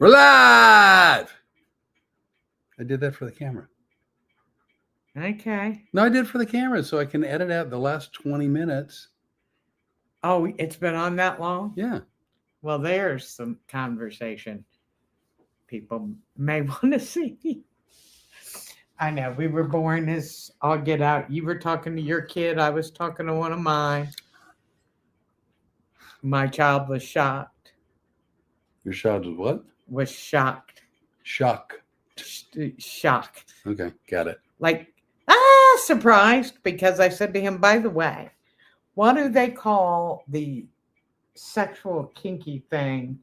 We're live. I did that for the camera. Okay. No, I did for the camera so I can edit out the last 20 minutes. Oh, it's been on that long? Yeah. Well, there's some conversation people may want to see. I know. We were born as all get out. You were talking to your kid. I was talking to one of mine. My child was shocked. Your child was what? Was shocked. Shocked. Shocked. Okay, got it. Like, surprised, because I said to him, by the way, what do they call the sexual kinky thing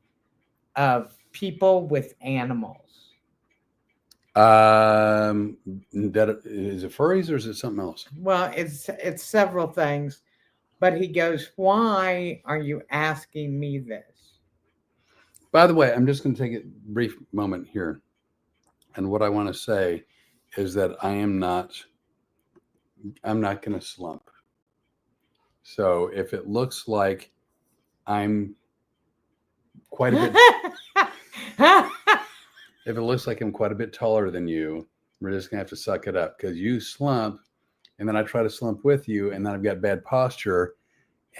of people with animals? That is it furries or is it something else? Well, it's several things, but he goes, why are you asking me this? By the way, I'm just going to take a brief moment here. And what I want to say is that I'm not going to slump. So if it looks like I'm quite a bit, if it looks like I'm quite a bit taller than you, we're just going to have to suck it up, because you slump and then I try to slump with you and then I've got bad posture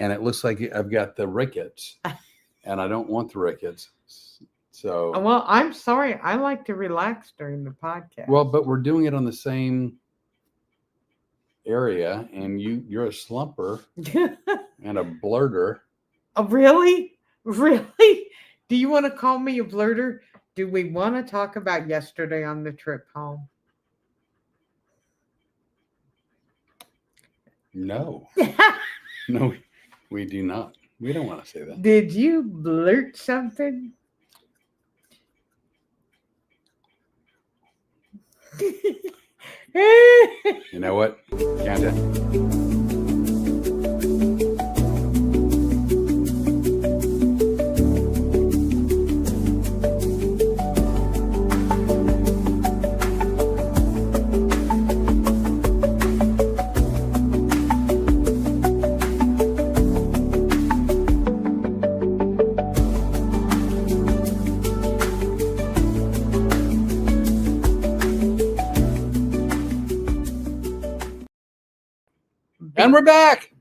and it looks like I've got the rickets and I don't want the rickets. So, well, I'm sorry. I like to relax during the podcast. Well, but we're doing it on the same area, and you're a slumper and a blurter. Oh, really? Really? Do you want to call me a blurter? Do we want to talk about yesterday on the trip home? No. No, we do not. We don't want to say that. Did you blurt something? You know what? Count it. And we're back.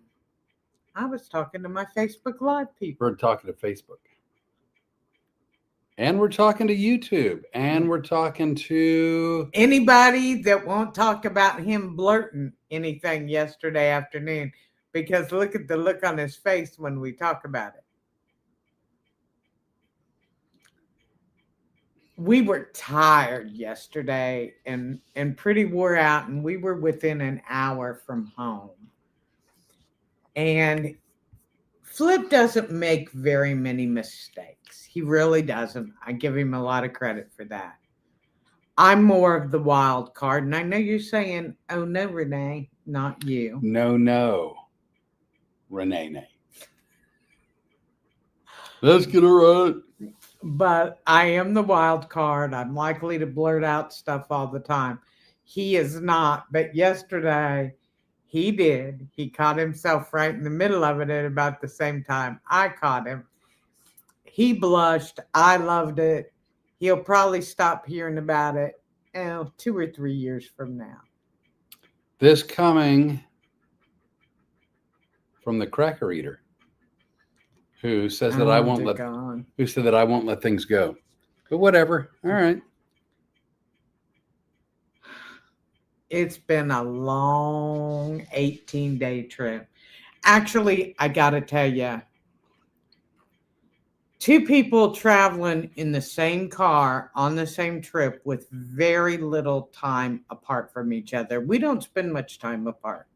I was talking to my Facebook Live people. We're talking to Facebook. And we're talking to YouTube. And we're talking to anybody that won't talk about him blurting anything yesterday afternoon, because look at the look on his face when we talk about it. We were tired yesterday and pretty wore out, and we were within an hour from home. And Flip doesn't make very many mistakes. He really doesn't. I give him a lot of credit for that. I'm more of the wild card. And I know you're saying, oh, no, Rene, not you. No, Rene. Let's get it right. But I am the wild card. I'm likely to blurt out stuff all the time. He is not. But yesterday, he did. He caught himself right in the middle of it at about the same time I caught him. He blushed. I loved it. He'll probably stop hearing about it 2 or 3 years from now. This coming from the cracker eater, who says that I won't let things go. But whatever. All right. It's been a long 18-day trip. Actually, I got to tell you, 2 people traveling in the same car on the same trip with very little time apart from each other. We don't spend much time apart.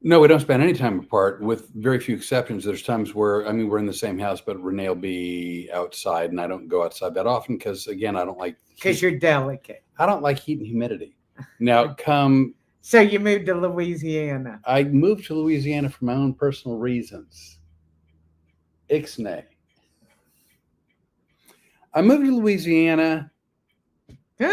No, we don't spend any time apart, with very few exceptions. There's times where, we're in the same house, but Rene will be outside, and I don't go outside that often because, again, I don't like... Because you're delicate. I don't like heat and humidity. Now, So you moved to Louisiana. I moved to Louisiana for my own personal reasons. Ixnay. I moved to Louisiana. You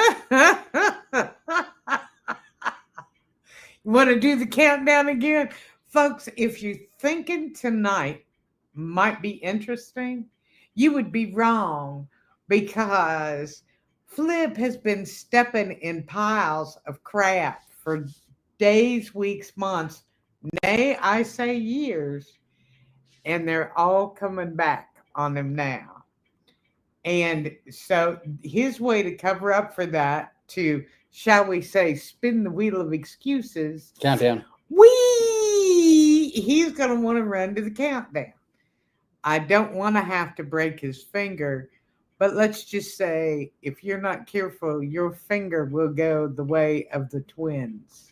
want to do the countdown again? Folks, if you're thinking tonight might be interesting, You would be wrong because Flip has been stepping in piles of crap for days, weeks, months, nay, I say years, and they're all coming back on him now. And so his way to cover up for that, to, shall we say, spin the wheel of excuses, Countdown. he's going to want to run to the countdown. I don't want to have to break his finger, but let's just say if you're not careful, your finger will go the way of the twins.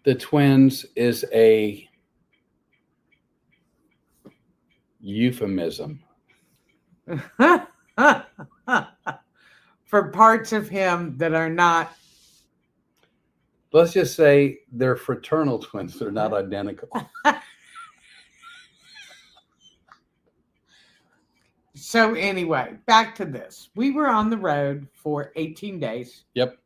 The twins is a euphemism. For parts of him that are not. Let's just say they're fraternal twins. They're not identical. So anyway, back to this. We were on the road for 18 days. Yep.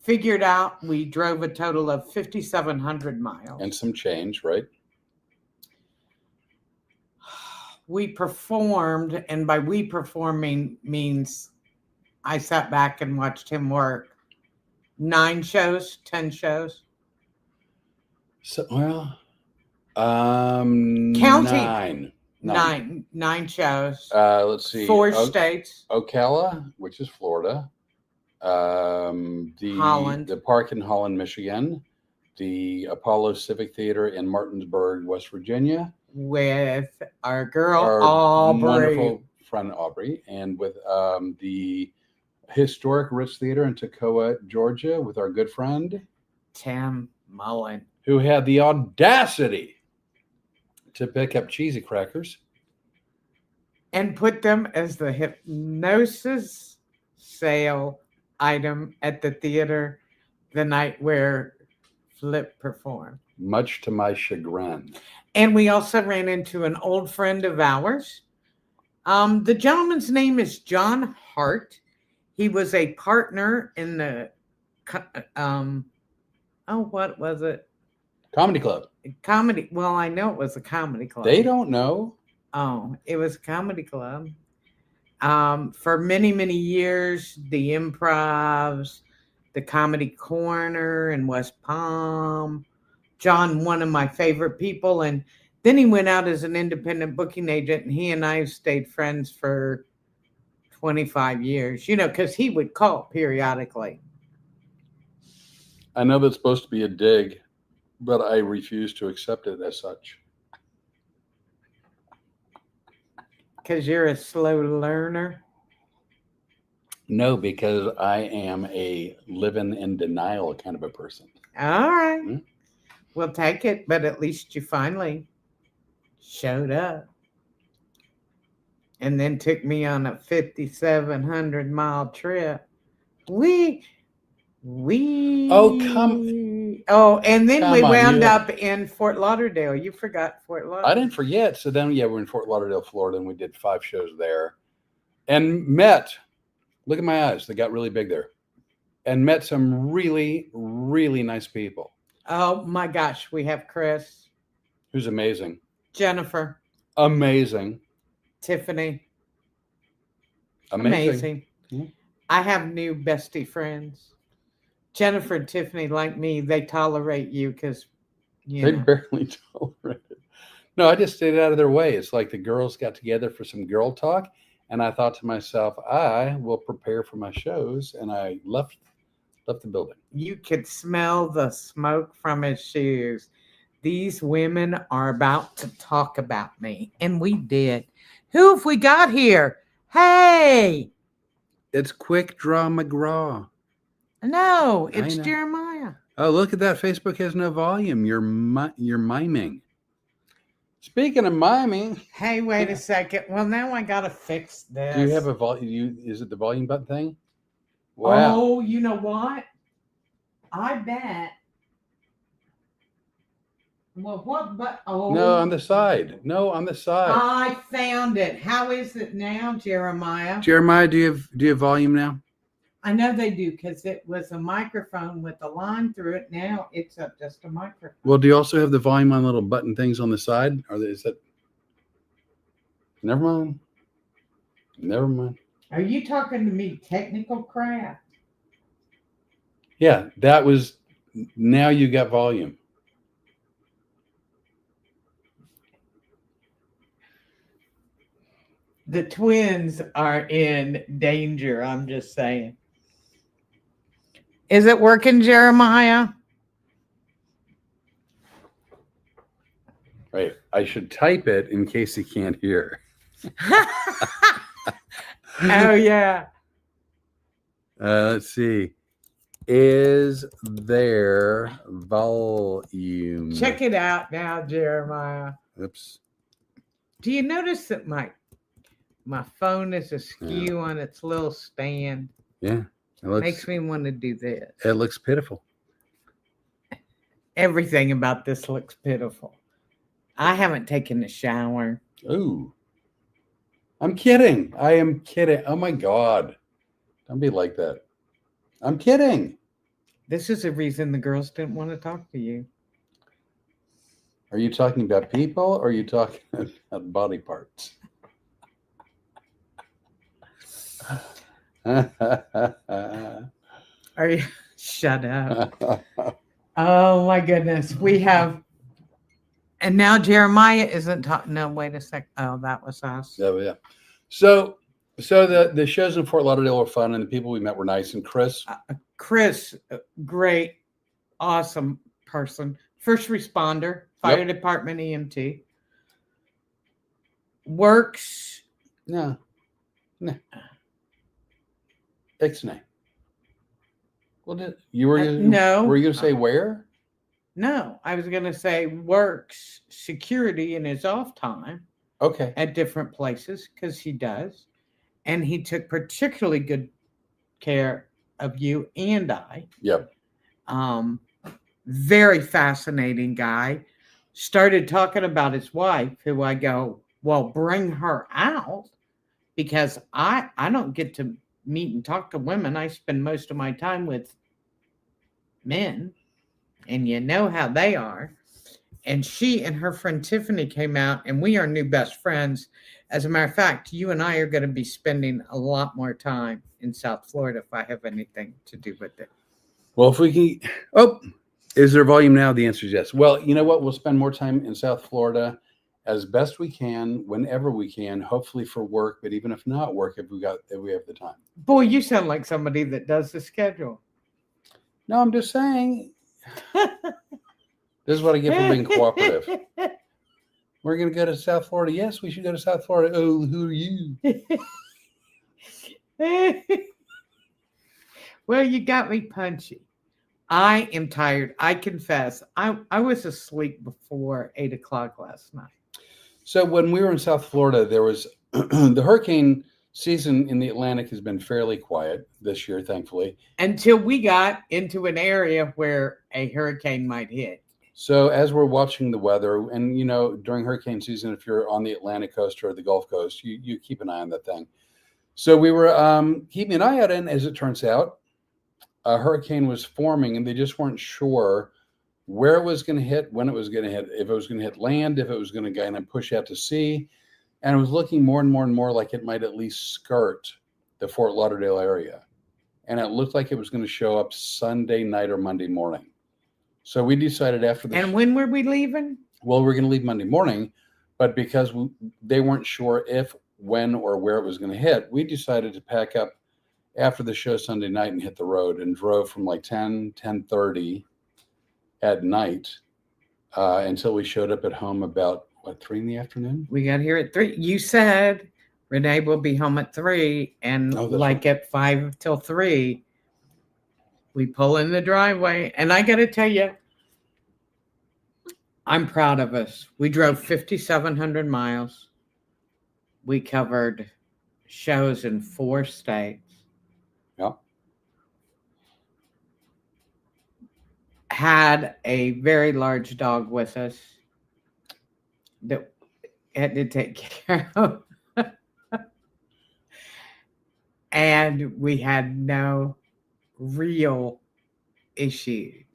Figured out we drove a total of 5,700 miles. And some change, right? We performed, and by we performing means I sat back and watched him work. 9 shows, 10 shows. So, well, Counting. 9. 9 shows. Let's see. 4 states. Ocala, which is Florida. Holland. The park in Holland, Michigan. The Apollo Civic Theater in Martinsburg, West Virginia. With our girl, Our Aubrey. wonderful friend, Aubrey. And with the Historic Ritz Theater in Toccoa, Georgia, with our good friend Tim Mullen, who had the audacity to pick up cheesy crackers and put them as the hypnosis sale item at the theater the night where Flip performed. Much to my chagrin. And we also ran into an old friend of ours. The gentleman's name is John Hart. He was a partner in the, what was it? Comedy Club. Comedy. Well, I know it was a comedy club. They don't know. Oh, it was a comedy club. For many, many years, the Improvs, the Comedy Corner in West Palm. John, one of my favorite people. And then he went out as an independent booking agent, and he and I have stayed friends for 25 years, because he would call periodically. I know that's supposed to be a dig, but I refuse to accept it as such. Because you're a slow learner? No, because I am a living in denial kind of a person. All right. We'll take it, but at least you finally showed up. And then took me on a 5,700 mile trip. And then we wound up in Fort Lauderdale. You forgot Fort Lauderdale. I didn't forget. So then, we're in Fort Lauderdale, Florida, and we did 5 shows there. And look at my eyes, they got really big there. And met some really, really nice people. Oh my gosh, we have Chris. Who's amazing. Jennifer. Amazing. Tiffany. Amazing. Yeah. I have new bestie friends. Jennifer and Tiffany, like me, they tolerate you because they barely tolerate it. No, I just stayed out of their way. It's like the girls got together for some girl talk, and I thought to myself, I will prepare for my shows, and I left the building. You could smell the smoke from his shoes. These women are about to talk about me, and we did. Who have we got here? Hey! It's Quick Draw McGraw. No, it's Jeremiah. Oh, look at that. Facebook has no volume. You're miming. Speaking of miming. Hey, wait a second. Well, now I got to fix this. Do you have a volume? Is it the volume button thing? Wow. Oh, you know what? I bet. Well, what? But no, on the side. No, on the side. I found it. How is it now, Jeremiah? Jeremiah, do you have volume now? I know they do because it was a microphone with a line through it. Now it's just a microphone. Well, do you also have the volume on little button things on the side? Or is that? Never mind. Never mind. Are you talking to me technical crap? Yeah, that was. Now you got volume. The twins are in danger. I'm just saying. Is it working, Jeremiah? Right. I should type it in case he can't hear. Oh, yeah. Let's see. Is there volume? Check it out now, Jeremiah. Oops. Do you notice that my phone is askew on its little stand? Yeah. Makes me want to do this. It looks pitiful. Everything about this looks pitiful. I haven't taken a shower. Ooh. I'm kidding. I am kidding. Oh my God. Don't be like that. I'm kidding. This is the reason the girls didn't want to talk to you. Are you talking about people or are you talking about body parts? Are you? Shut up. Oh my goodness. We have, and now Jeremiah isn't talking. No, wait a sec. Oh, that was us. Yeah. So the shows in Fort Lauderdale were fun and the people we met were nice. And Chris, Great, awesome person. First responder, fire department EMT. Works. No. Ixnay. Well, you were no. Were you going to say where? No, I was going to say works security in his off time. Okay. At different places because he does, and he took particularly good care of you and I. Yep. Very fascinating guy. Started talking about his wife, who I go, well, bring her out because I don't get to meet and talk to women. I spend most of my time with men, and you know how they are. And she and her friend Tiffany came out, and we are new best friends. As a matter of fact, you and I are going to be spending a lot more time in South Florida if I have anything to do with it. Well, if we can, is there volume now? The answer is yes. Well, you know what? We'll spend more time in South Florida as best we can, whenever we can, hopefully for work, but even if not work, if we have the time. Boy, you sound like somebody that does the schedule. No, I'm just saying. This is what I get for being cooperative. We're going to go to South Florida. Yes, we should go to South Florida. Oh, who are you? Well, you got me punchy. I am tired. I confess. I was asleep before 8 o'clock last night. So when we were in South Florida, there was the hurricane season in the Atlantic has been fairly quiet this year, thankfully. Until we got into an area where a hurricane might hit. So as we're watching the weather, and you know, during hurricane season, if you're on the Atlantic coast or the Gulf Coast, you keep an eye on that thing. So we were keeping an eye out, and as it turns out, a hurricane was forming, and they just weren't sure where it was going to hit, when it was going to hit, if it was going to hit land, if it was going to kind of push out to sea. And it was looking more and more and more like it might at least skirt the Fort Lauderdale area. And it looked like it was going to show up Sunday night or Monday morning. So we decided after the... And when were we leaving? Well, we're going to leave Monday morning, but because they weren't sure if, when, or where it was going to hit, we decided to pack up after the show Sunday night and hit the road and drove from like 10:30 at night until we showed up at home about, 3 in the afternoon? We got here at 3. You said Rene will be home at 3, and at 5 till 3, we pull in the driveway. And I got to tell you, I'm proud of us. We drove 5,700 miles. We covered shows in 4 states. Yeah. Had a very large dog with us that had to take care of. And we had no real issues.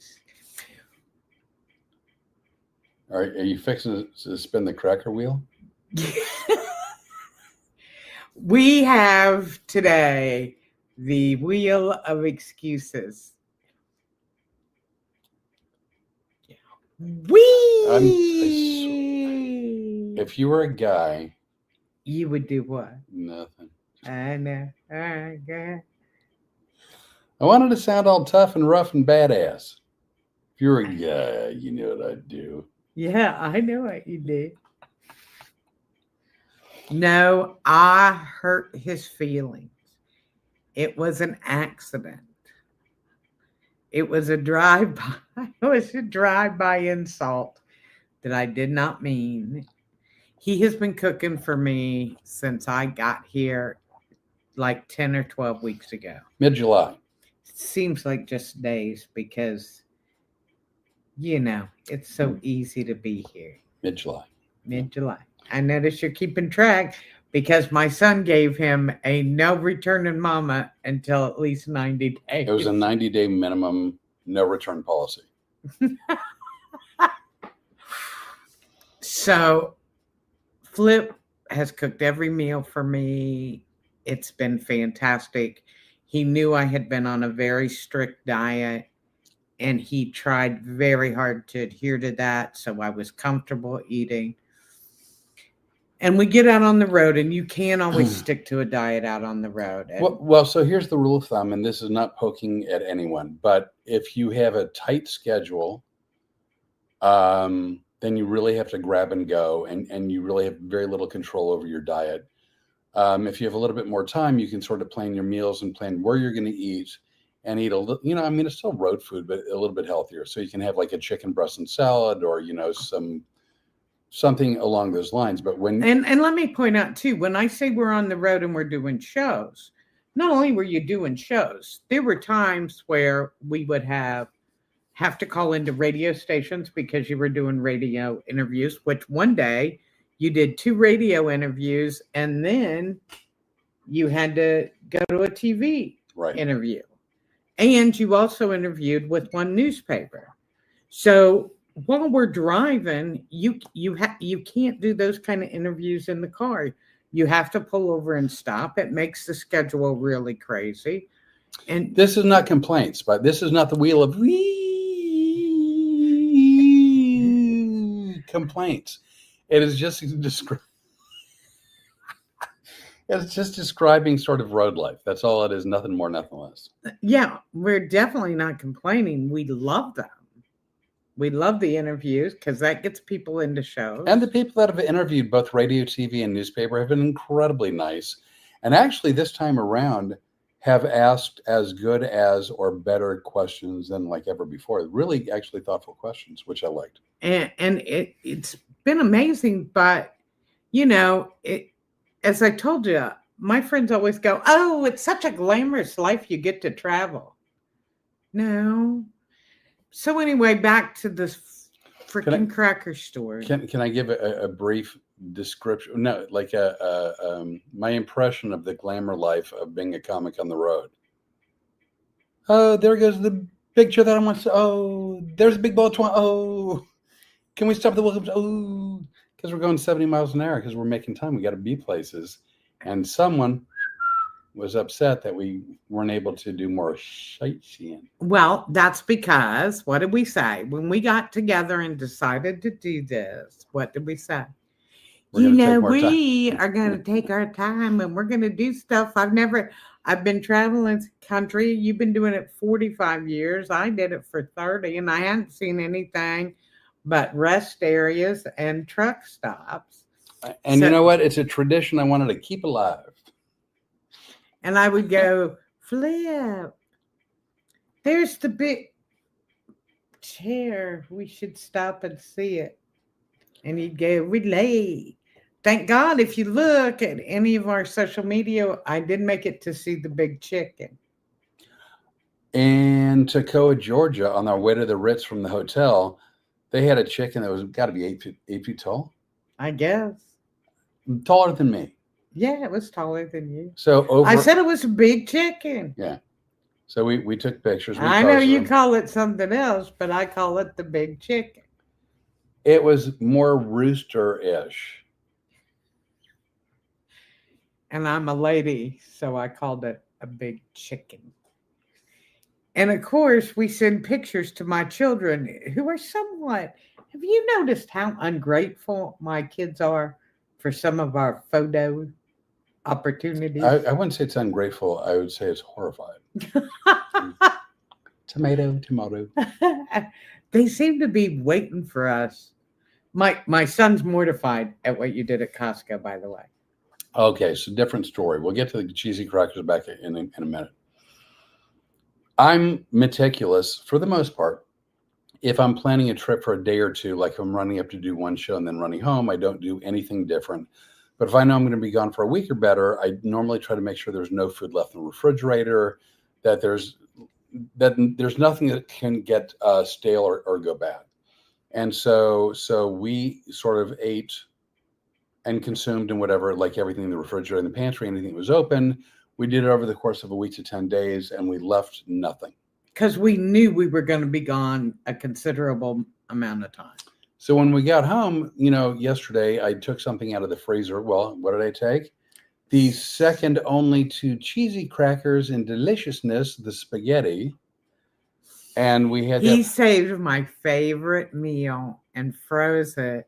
Are you fixing to spin the cracker wheel? We have today the wheel of excuses. If you were a guy, you would do what? nothing. I know. I got. I wanted to sound all tough and rough and badass. If you were a guy, you know what I'd do. Yeah, I know what you did. No, I hurt his feelings. It was an accident. It was a drive-by. It was a drive-by insult that I did not mean. He has been cooking for me since I got here like 10 or 12 weeks ago. Mid-July. Seems like just days because, it's so easy to be here. Mid-July. Mid-July. I notice you're keeping track because my son gave him a no returning mama until at least 90 days. It was a 90-day minimum no return policy. So Flip has cooked every meal for me. It's been fantastic. He knew I had been on a very strict diet, and he tried very hard to adhere to that, so I was comfortable eating. And we get out on the road, and you can't always stick to a diet out on the road. Well, so here's the rule of thumb, and this is not poking at anyone, but if you have a tight schedule, then you really have to grab and go, and you really have very little control over your diet. If you have a little bit more time, you can sort of plan your meals and plan where you're going to eat and eat a little, it's still road food, but a little bit healthier. So you can have like a chicken breast and salad or, something along those lines. But and let me point out too, when I say we're on the road and we're doing shows, not only were you doing shows, there were times where we would have to call into radio stations because you were doing radio interviews, which one day you did 2 radio interviews and then you had to go to a TV interview. And you also interviewed with one newspaper. So while we're driving, you can't do those kind of interviews in the car. You have to pull over and stop. It makes the schedule really crazy. And this is not complaints, but this is not the wheel of complaints. It is just it's just describing sort of road life. That's all it is. Nothing more, nothing less. Yeah, we're definitely not complaining. We love them. We love the interviews because that gets people into shows. And the people that have interviewed both radio, TV, and newspaper have been incredibly nice. And actually, this time around, have asked as good as or better questions than like ever before. Really, actually thoughtful questions, which I liked. And it's been amazing. But, as I told you, my friends always go, "Oh, it's such a glamorous life. You get to travel." No. So anyway, back to this freaking cracker store. Can I give a brief description? No, like my impression of the glamour life of being a comic on the road. Oh, there goes the picture that I want to. Oh, there's a big ball of twine. Oh, can we stop the welcomes? Oh, because we're going 70 miles an hour because we're making time. We got to be places, and someone was upset that we weren't able to do more sightseeing. Well, that's because, what did we say? When we got together and decided to do this, what did we say? We are going to take our time and we're going to do stuff. I've been traveling the country. You've been doing it 45 years. I did it for 30 and I hadn't seen anything but rest areas and truck stops. And you know what? It's a tradition I wanted to keep alive. And I would go, Flip, there's the big chair. We should stop and see it. And he'd go, we late. Thank God, if you look at any of our social media, I did make it to see the big chicken. In Toccoa, Georgia, on our way to the Ritz from the hotel, they had a chicken that was got to be 8 feet tall. I guess. Taller than me. Yeah, it was taller than you. So I said it was a big chicken. Yeah. So we took pictures. I know you call it something else, but I call it the big chicken. It was more rooster-ish. and I'm a lady, so I called it a big chicken. And of course, we send pictures to my children who are somewhat. Have you noticed how ungrateful my kids are for some of our photo opportunities? I wouldn't say it's ungrateful. I would say it's horrified. Tomato. They seem to be waiting for us. My son's mortified at what you did at Costco, by the way. Okay, so different story. We'll get to the cheesy crackers back in a minute. I'm meticulous for the most part. If I'm planning a trip for a day or two, like if I'm running up to do one show and then running home, I don't do anything different. But if I know I'm going to be gone for a week or better, I normally try to make sure there's no food left in the refrigerator, that there's nothing that can get stale or go bad. And so we sort of ate and consumed and whatever, like everything in the refrigerator and the pantry, anything that was open. We did it over the course of a week to 10 days, and we left nothing. Because we knew we were going to be gone a considerable amount of time. So when we got home, yesterday, I took something out of the freezer. Well, what did I take? The second only to cheesy crackers in deliciousness, the spaghetti. And we had He saved my favorite meal and froze it.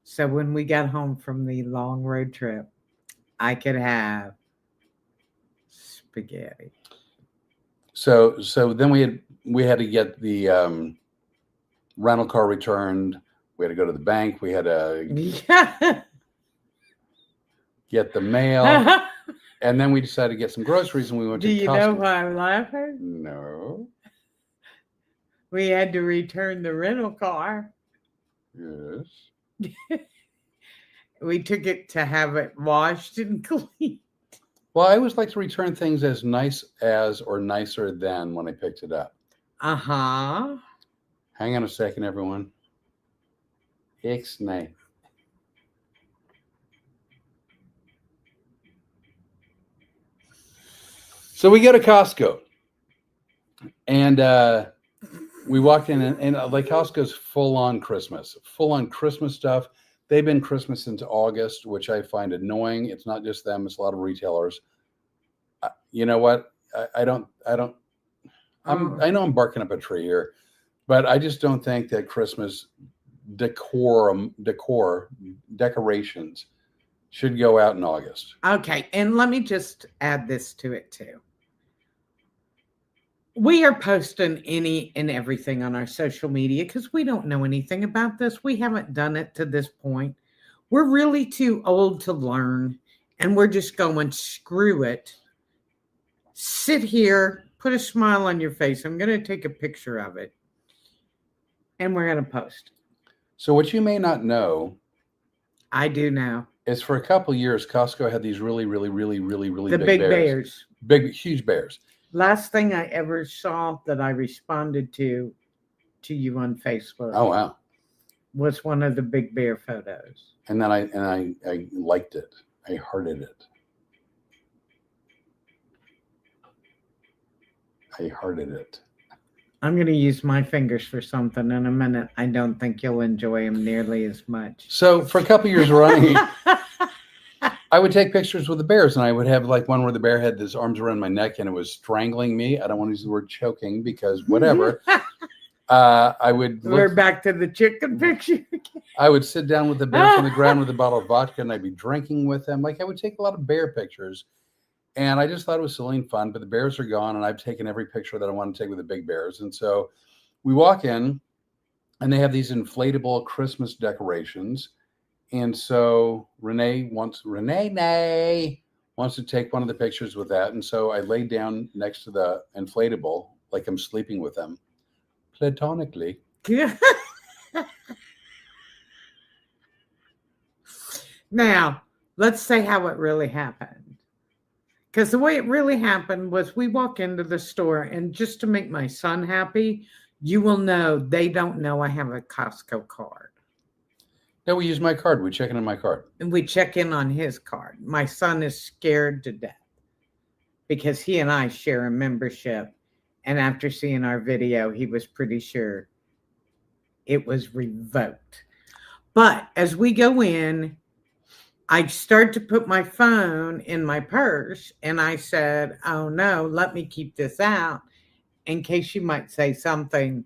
So when we got home from the long road trip, I could have spaghetti. So then we had to get the rental car returned. We had to go to the bank. We had to get the mail. And then we decided to get some groceries, and we went to Costco. Do you know why I'm laughing? No. We had to return the rental car. Yes. We took it to have it washed and cleaned. Well, I always like to return things as nice as or nicer than when I picked it up. Uh-huh. Hang on a second, everyone. Ixnay. So we go to Costco, and we walked in, and like Costco's full on Christmas stuff. They've been Christmas since August, which I find annoying. It's not just them; it's a lot of retailers. You know what? I know I'm barking up a tree here, but I just don't think that Christmas decorations should go out in August. Okay, and let me just add this to it too. We are posting any and everything on our social media because we don't know anything about this. We haven't done it to this point. We're really too old to learn, and we're just going, screw it. Sit here, put a smile on your face. I'm going to take a picture of it, and we're going to post. So what you may not know, I do now, is for a couple years, Costco had these really the big bears. Big, huge bears. Last thing I ever saw that I responded to you on Facebook. Oh, wow. Was one of the big bear photos. And then I liked it. I hearted it. I'm going to use my fingers for something in a minute. I don't think you'll enjoy them nearly as much. So for a couple years running, I would take pictures with the bears, and I would have like one where the bear had his arms around my neck and it was strangling me. I don't want to use the word choking because whatever. I would We're back to the chicken picture. I would sit down with the bears on the ground with a bottle of vodka, and I'd be drinking with them. Like I would take a lot of bear pictures, and I just thought it was silly and fun. But the bears are gone, and I've taken every picture that I want to take with the big bears. And so we walk in, and they have these inflatable Christmas decorations. And so Rene wants to take one of the pictures with that. And so I laid down next to the inflatable, like I'm sleeping with them, platonically. Now, let's say how it really happened. Because the way it really happened was we walk into the store, and just to make my son happy, you will know they don't know I have a Costco card. No, we use my card. We check in on my card. And we check in on his card. My son is scared to death because he and I share a membership. And after seeing our video, he was pretty sure it was revoked. But as we go in, I start to put my phone in my purse, and I said, "Oh no, let me keep this out in case you might say something."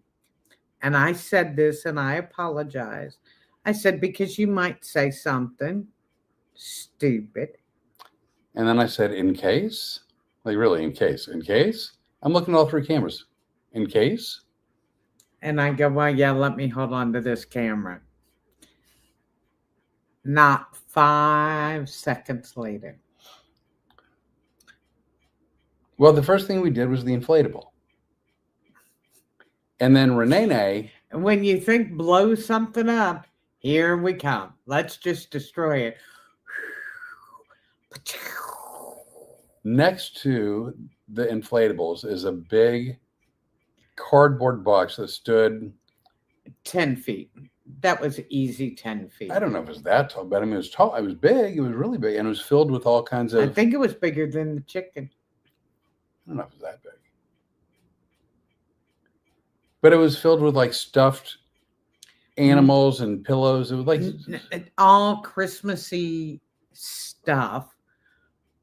And I said this, and I apologize. I said, "Because you might say something stupid." And then I said, in case? Like, really, in case? In case? I'm looking at all three cameras. In case? And I go, "Well, yeah, let me hold on to this camera." Not 5 seconds later. Well, the first thing we did was the inflatable. And then Rene, And when you think blow something up, here we come. Let's just destroy it. next to the inflatables is a big cardboard box that stood 10 feet. That was easy 10 feet. I don't know if it was that tall, but I mean, it was tall. It was big. It was really big. And it was filled with all kinds of. I think it was bigger than the chicken. I don't know if it was that big. But it was filled with like stuffed animals and pillows. It was like all Christmassy stuff.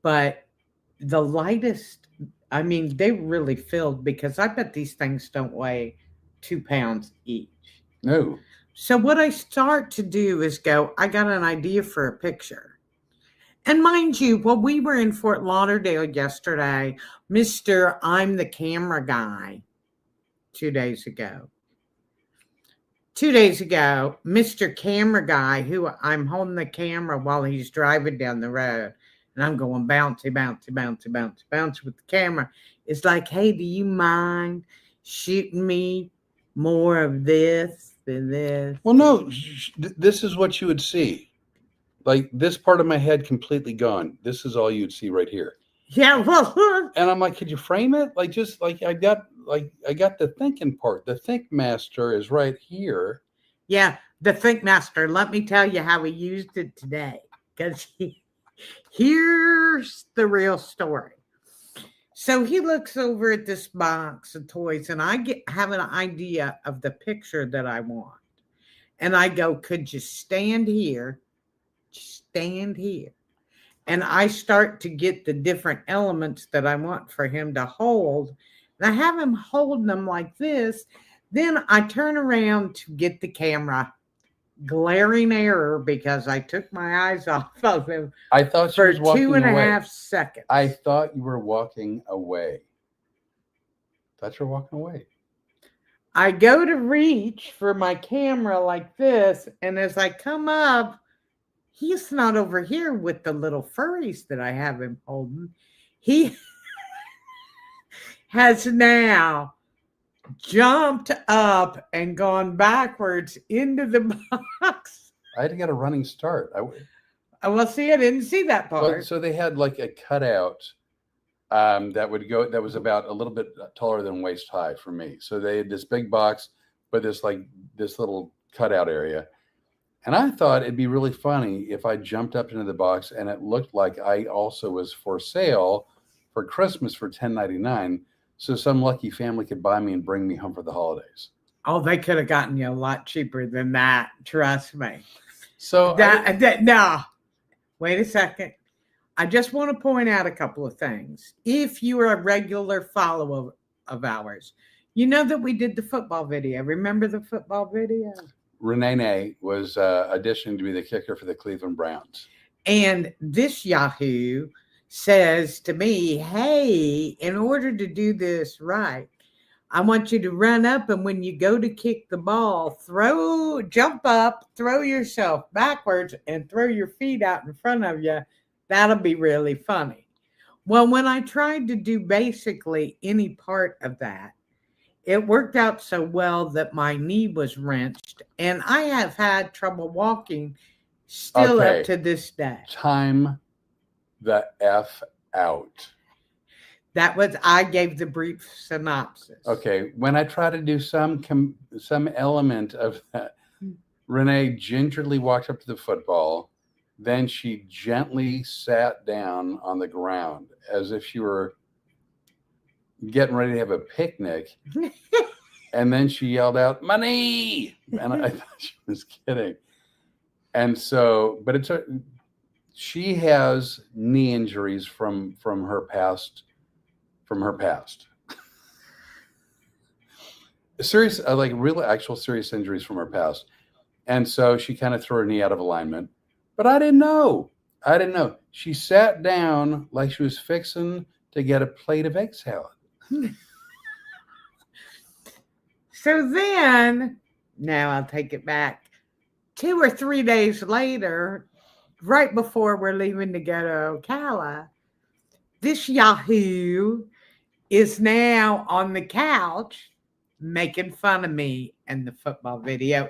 But the lightest, I mean, they really filled because I bet these things don't weigh 2 pounds each. No. So what I start to do is go, I got an idea for a picture. And mind you, while we were in Fort Lauderdale yesterday, Mr. I'm the camera guy 2 days ago. 2 days ago, Mr. Camera Guy, who I'm holding the camera while he's driving down the road, and I'm going bouncy, bouncy, bouncy, bouncy, bouncy with the camera, is like, "Hey, do you mind shooting me more of this than this?" Well, no, this is what you would see. Like this part of my head completely gone. This is all you'd see right here. Yeah, well, and I'm like, could you frame it? Like, just like I got the thinking part. The think master is right here. Yeah, the Think Master. Let me tell you how he used it today. Because here's the real story. So he looks over at this box of toys, and I have an idea of the picture that I want. And I go, "Could you stand here? Stand here." And I start to get the different elements that I want for him to hold. And I have him holding them like this. Then I turn around to get the camera. Glaring error because I took my eyes off of him. I thought she for was walking 2.5 seconds. I thought you were walking away. Thought you were walking away. I go to reach for my camera like this, and as I come up, he's not over here with the little furries that I have him holding. He has now jumped up and gone backwards into the box. I had to get a running start. Well, see, I didn't see that part. Well, so they had like a cutout that was about a little bit taller than waist high for me. So they had this big box, but this little cutout area. And I thought it'd be really funny if I jumped up into the box and it looked like I also was for sale for Christmas for $10.99. So some lucky family could buy me and bring me home for the holidays. Oh, they could have gotten you a lot cheaper than that. Trust me. So no, wait a second. I just want to point out a couple of things. If you are a regular follower of ours, you know that we did the football video. Remember the football video? Rene was auditioning to be the kicker for the Cleveland Browns. And this Yahoo says to me, "Hey, in order to do this right, I want you to run up, and when you go to kick the ball, jump up, throw yourself backwards, and throw your feet out in front of you. That'll be really funny." Well, when I tried to do basically any part of that, it worked out so well that my knee was wrenched, and I have had trouble walking still up to this day. Time the F out. I gave the brief synopsis. Okay, when I try to do some element of that, Rene gingerly walked up to the football. Then she gently sat down on the ground as if she were getting ready to have a picnic. And then she yelled out, "My knee!" And I thought she was kidding. And so, but she has knee injuries from her past. From her past, serious, like real, actual serious injuries from her past, and so she kind of threw her knee out of alignment. But I didn't know. I didn't know. She sat down like she was fixing to get a plate of egg salad. So then, now I'll take it back. 2 or 3 days later, right before we're leaving to go to Ocala, this Yahoo is now on the couch making fun of me in the football video.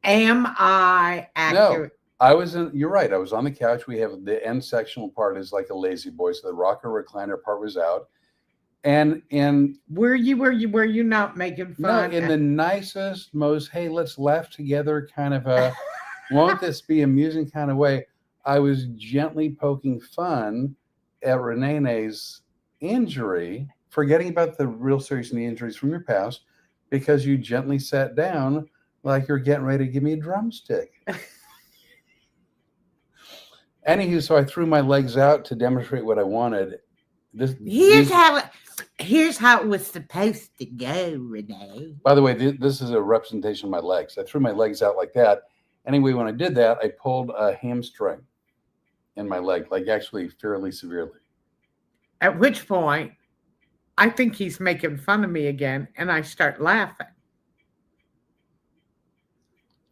Am I accurate? No, I was in. You're right. I was on the couch. We have the end sectional part is like a lazy boy, so the rocker recliner part was out. And were you not making fun? No, in the nicest, most hey, let's laugh together kind of a won't this be amusing kind of way. I was gently poking fun at Rene's injury, forgetting about the real serious knee injuries from your past, because you gently sat down like you're getting ready to give me a drumstick. Anywho, so I threw my legs out to demonstrate what I wanted. Here's how it was supposed to go, Rene. By the way, this is a representation of my legs. I threw my legs out like that. Anyway, when I did that, I pulled a hamstring in my leg, like actually fairly severely. At which point, I think he's making fun of me again, and I start laughing.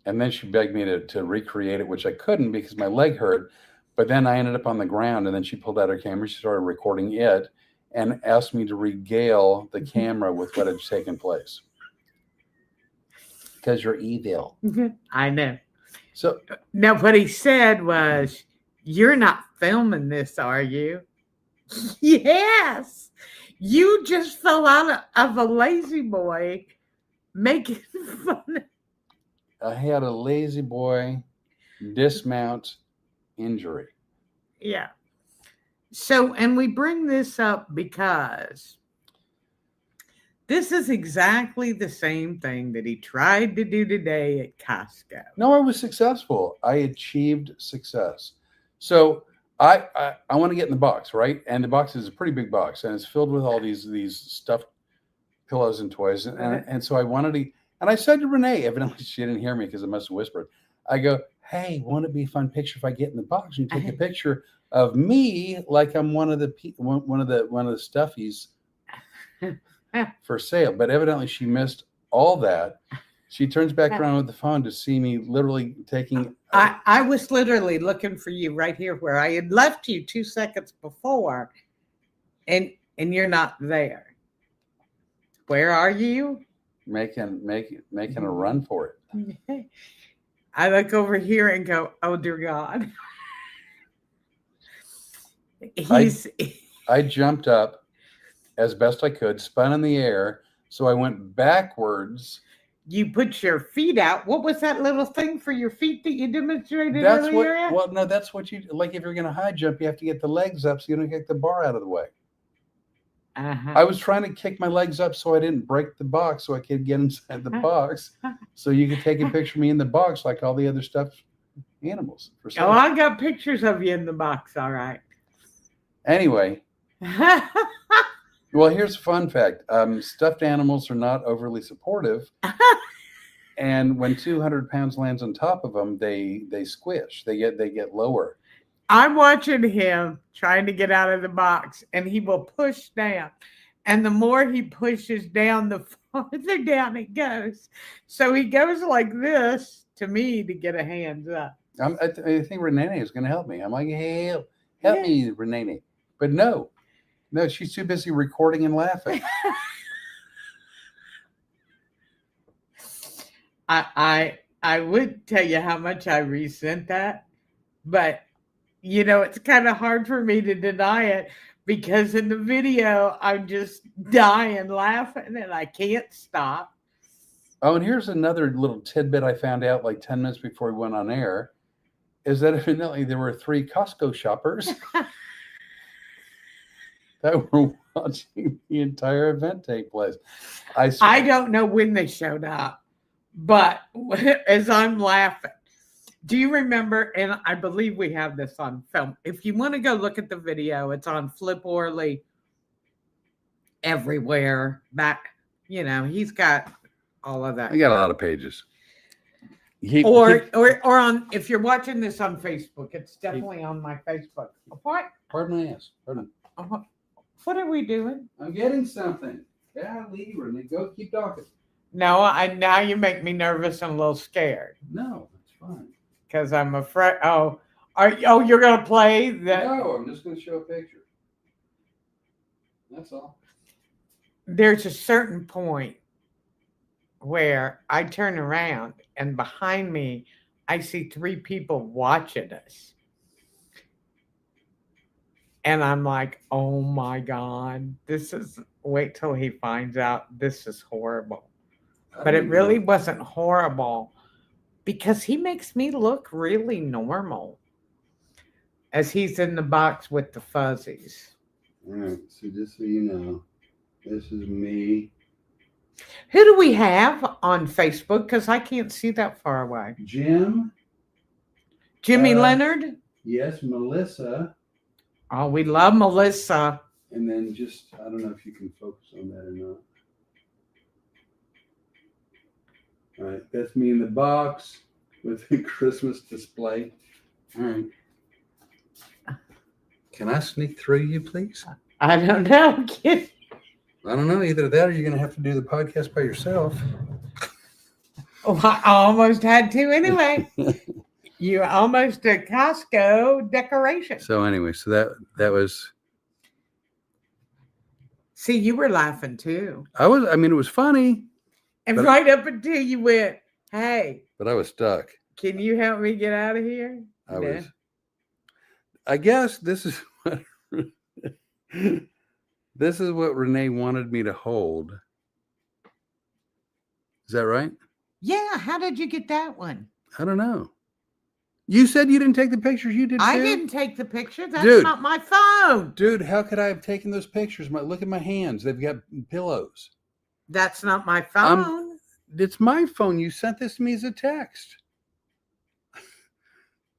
And then she begged me to recreate it, which I couldn't because my leg hurt. But then I ended up on the ground, and then she pulled out her camera. She started recording it and asked me to regale the camera with what had taken place. Because you're evil. I know. So now what he said was, "You're not filming this, are you?" Yes. You just fell out of a lazy boy making fun. I had a lazy boy dismount injury. Yeah. So, and we bring this up because this is exactly the same thing that he tried to do today at Costco. No, I was successful. I achieved success. So I want to get in the box, right? And the box is a pretty big box, and it's filled with all these stuffed pillows and toys. And so I wanted to, and I said to Rene, evidently she didn't hear me because I must have whispered. I go, hey, won't it be a fun picture if I get in the box and take a picture of me like I'm one of the stuffies for sale? But evidently she missed all that. She turns back around with the phone to see me literally taking. I was literally looking for you right here where I had left you 2 seconds before, and you're not there. Where are you? Making a run for it. I look over here and go, oh dear God. I jumped up as best I could, spun in the air, so I went backwards. You put your feet out. What was that little thing for your feet that you demonstrated That's earlier? that's what you like. If you're going to high jump, you have to get the legs up so you don't get the bar out of the way. Uh-huh. I was trying to kick my legs up so I didn't break the box, so I could get inside the box, so you could take a picture of me in the box like all the other stuffed animals. Oh, I got pictures of you in the box. All right. Anyway, well, here's a fun fact: stuffed animals are not overly supportive, and when 200 pounds lands on top of them, they squish. They get lower. I'm watching him trying to get out of the box, and he will push down. And the more he pushes down, the farther down it goes. So he goes like this to me to get a hands up. I think Rene is going to help me. I'm like, hey, help me, Rene. But no, she's too busy recording and laughing. I would tell you how much I resent that, but you know, it's kind of hard for me to deny it because in the video, I'm just dying laughing and I can't stop. Oh, and here's another little tidbit I found out like 10 minutes before we went on air, is that evidently there were 3 Costco shoppers that were watching the entire event take place. I don't know when they showed up, but as I'm laughing, Do you remember? And I believe we have this on film. If you want to go look at the video, it's on Flip Orley everywhere. Back, he's got all of that. I got a lot of pages. Or on, if you're watching this on Facebook, it's definitely on my Facebook. What? Pardon my ass. Pardon. What are we doing? I'm getting something. Yeah, leave her. Go keep talking. No, now you make me nervous and a little scared. No, it's fine. Because I'm afraid. You're gonna play that? No, I'm just gonna show a picture. That's all. There's a certain point where I turn around and behind me, I see 3 people watching us. And I'm like, oh my God, wait till he finds out this is horrible. But it really wasn't horrible because he makes me look really normal as he's in the box with the fuzzies. All right, so just so you know, this is me. Who do we have on Facebook? Because I can't see that far away. Jimmy Leonard? Yes, Melissa. Oh, we love Melissa. And then I don't know if you can focus on that or not. All right, that's me in the box with the Christmas display. All right. Can I sneak through you, please? I don't know. I don't know. Either that or you're going to have to do the podcast by yourself. Oh, I almost had to anyway. You almost a Costco decoration. So anyway, that was. See, you were laughing too. It was funny. And right up until you went, hey. But I was stuck. Can you help me get out of here? I guess this is what Rene wanted me to hold. Is that right? Yeah. How did you get that one? I don't know. You said you didn't take the pictures. You did too? I didn't take the picture. That's not my phone. Dude, how could I have taken those pictures? Look at my hands. They've got pillows. That's not my phone. It's my phone. You sent this to me as a text.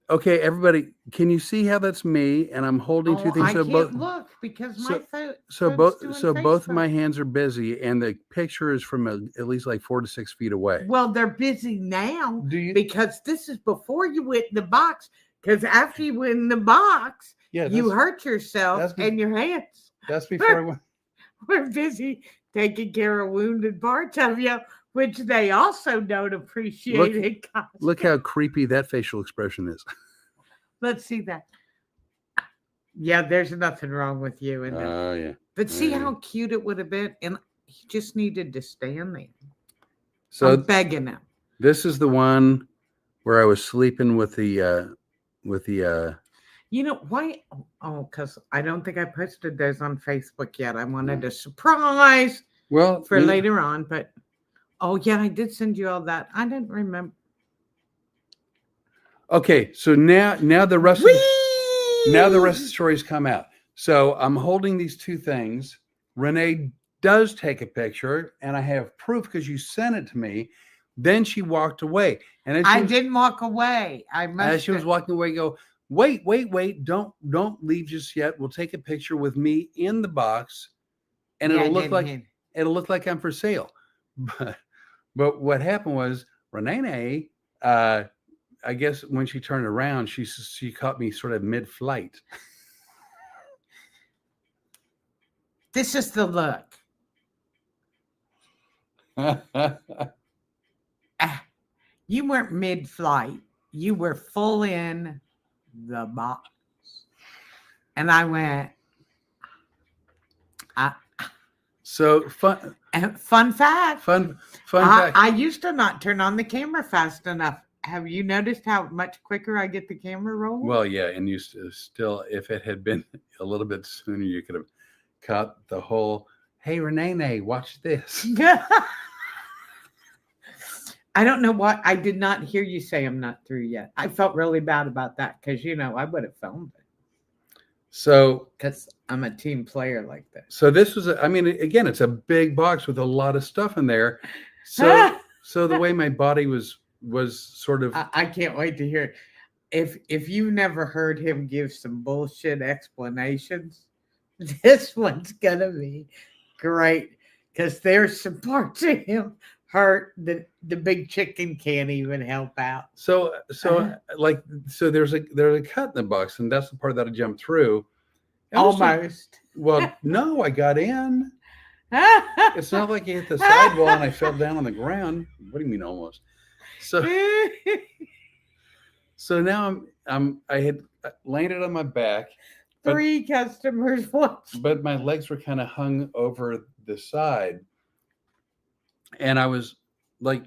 Okay, everybody, can you see how that's me? And I'm holding 2 things. I can't look because my phone. So both of my hands are busy, and the picture is from at least like 4 to 6 feet away. Well, they're busy now because this is before you went in the box. Because after you went in the box, you hurt yourself and your hands. That's before I went. We're busy taking care of wounded parts of you, which they also don't appreciate. Look how creepy that facial expression is. Let's see that. Yeah, there's nothing wrong with you in that. Oh, yeah. But see how cute it would have been? And he just needed to stand there. So I'm begging him. This is the one where I was sleeping with the You know why? Oh, because I don't think I posted those on Facebook yet. I wanted a surprise for later on, but yeah, I did send you all that. I didn't remember. Okay, so now the rest of the stories come out. So I'm holding these 2 things. Rene does take a picture, and I have proof because you sent it to me. Then she walked away, and I didn't walk away. As she was walking away, go, wait, don't leave just yet. We'll take a picture with me in the box, and it'll look like I'm for sale. But what happened was Rene, I guess when she turned around, she caught me sort of mid-flight. This is the look. You weren't mid-flight. You were full in the box. And I went. So fun. Fun fact. Fun fact. I used to not turn on the camera fast enough. Have you noticed how much quicker I get the camera rolling? Well, yeah, and you still, if it had been a little bit sooner, you could have caught the whole, hey, Rene, watch this. I don't know why. I did not hear you say I'm not through yet. I felt really bad about that because, I would have filmed it. So, because I'm a team player like that. So this was, again, it's a big box with a lot of stuff in there. So the way my body was was sort of. I can't wait to hear it. If you've never heard him give some bullshit explanations, this one's gonna be great because there's some parts of him hurt that the big chicken can't even help out. So there's a cut in the box, and that's the part that I jumped through. Almost. Well, no, I got in. It's not like you hit the sidewall and I fell down on the ground. What do you mean almost? So now I had landed on my back. Three customers watched. But my legs were kind of hung over the side. And I was like,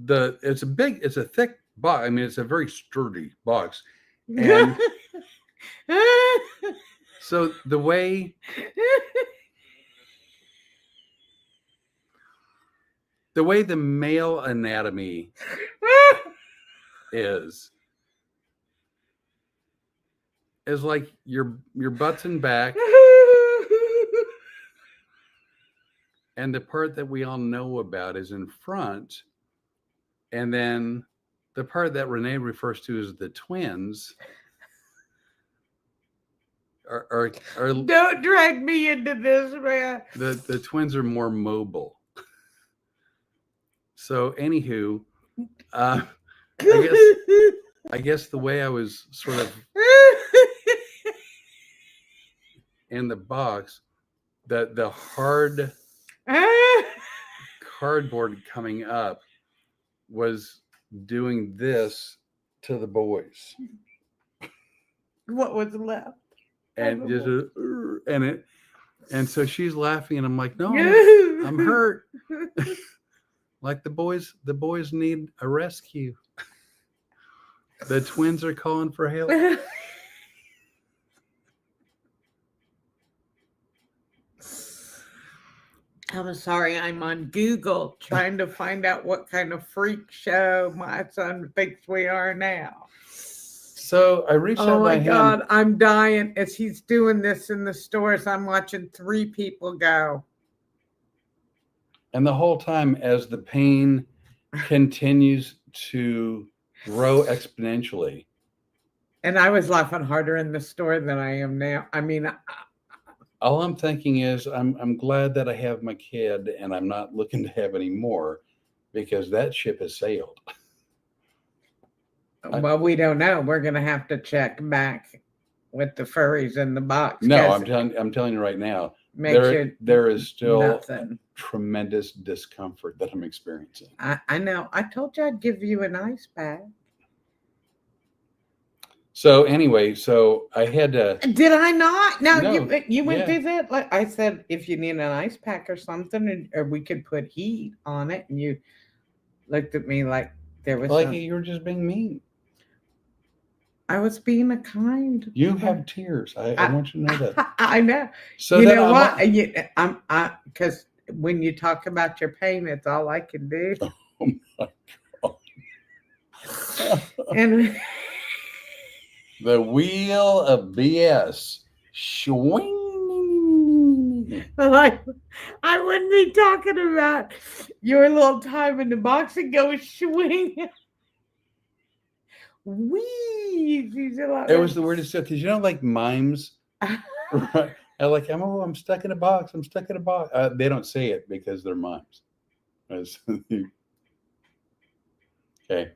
it's a thick box. I mean, it's a very sturdy box. And so the way the male anatomy is like your butt's in back, and the part that we all know about is in front, and then the part that Rene refers to as the twins are don't drag me into this, man. The twins are more mobile. So anywho, I guess the way I was sort of in the box, the hard cardboard coming up was doing this to the boys. What was left? And just and so she's laughing, and I'm like, no, I'm hurt. Like the boys need a rescue. The twins are calling for help. I'm sorry, I'm on Google trying to find out what kind of freak show my son thinks we are now. So I reached out Oh my my God, hand. I'm dying. As he's doing this in the stores, I'm watching 3 people go. And the whole time, as the pain continues to grow exponentially. And I was laughing harder in the store than I am now. I mean, all I'm thinking is I'm glad that I have my kid, and I'm not looking to have any more, because that ship has sailed. Well, we don't know. We're going to have to check back with the furries in the box. No, I'm telling you right now, there is still tremendous discomfort that I'm experiencing. I know. I told you I'd give you an ice pack. So anyway, so I had to. Did I not? No. You went Yeah. through that. Like I said, if you need an ice pack or something, or we could put heat on it, and you looked at me like there was you were just being mean. I was being a kind. You have tears. I want you to know that. I know. So you know what? Because when you talk about your pain, it's all I can do. Oh my God. And the wheel of BS. Swing. like, I wouldn't be talking about your little time in the box and go swing. Wee. It was the weirdest stuff, because like mimes, right? Like, I'm stuck in a box. I'm stuck in a box. They don't say it because they're mimes. Okay.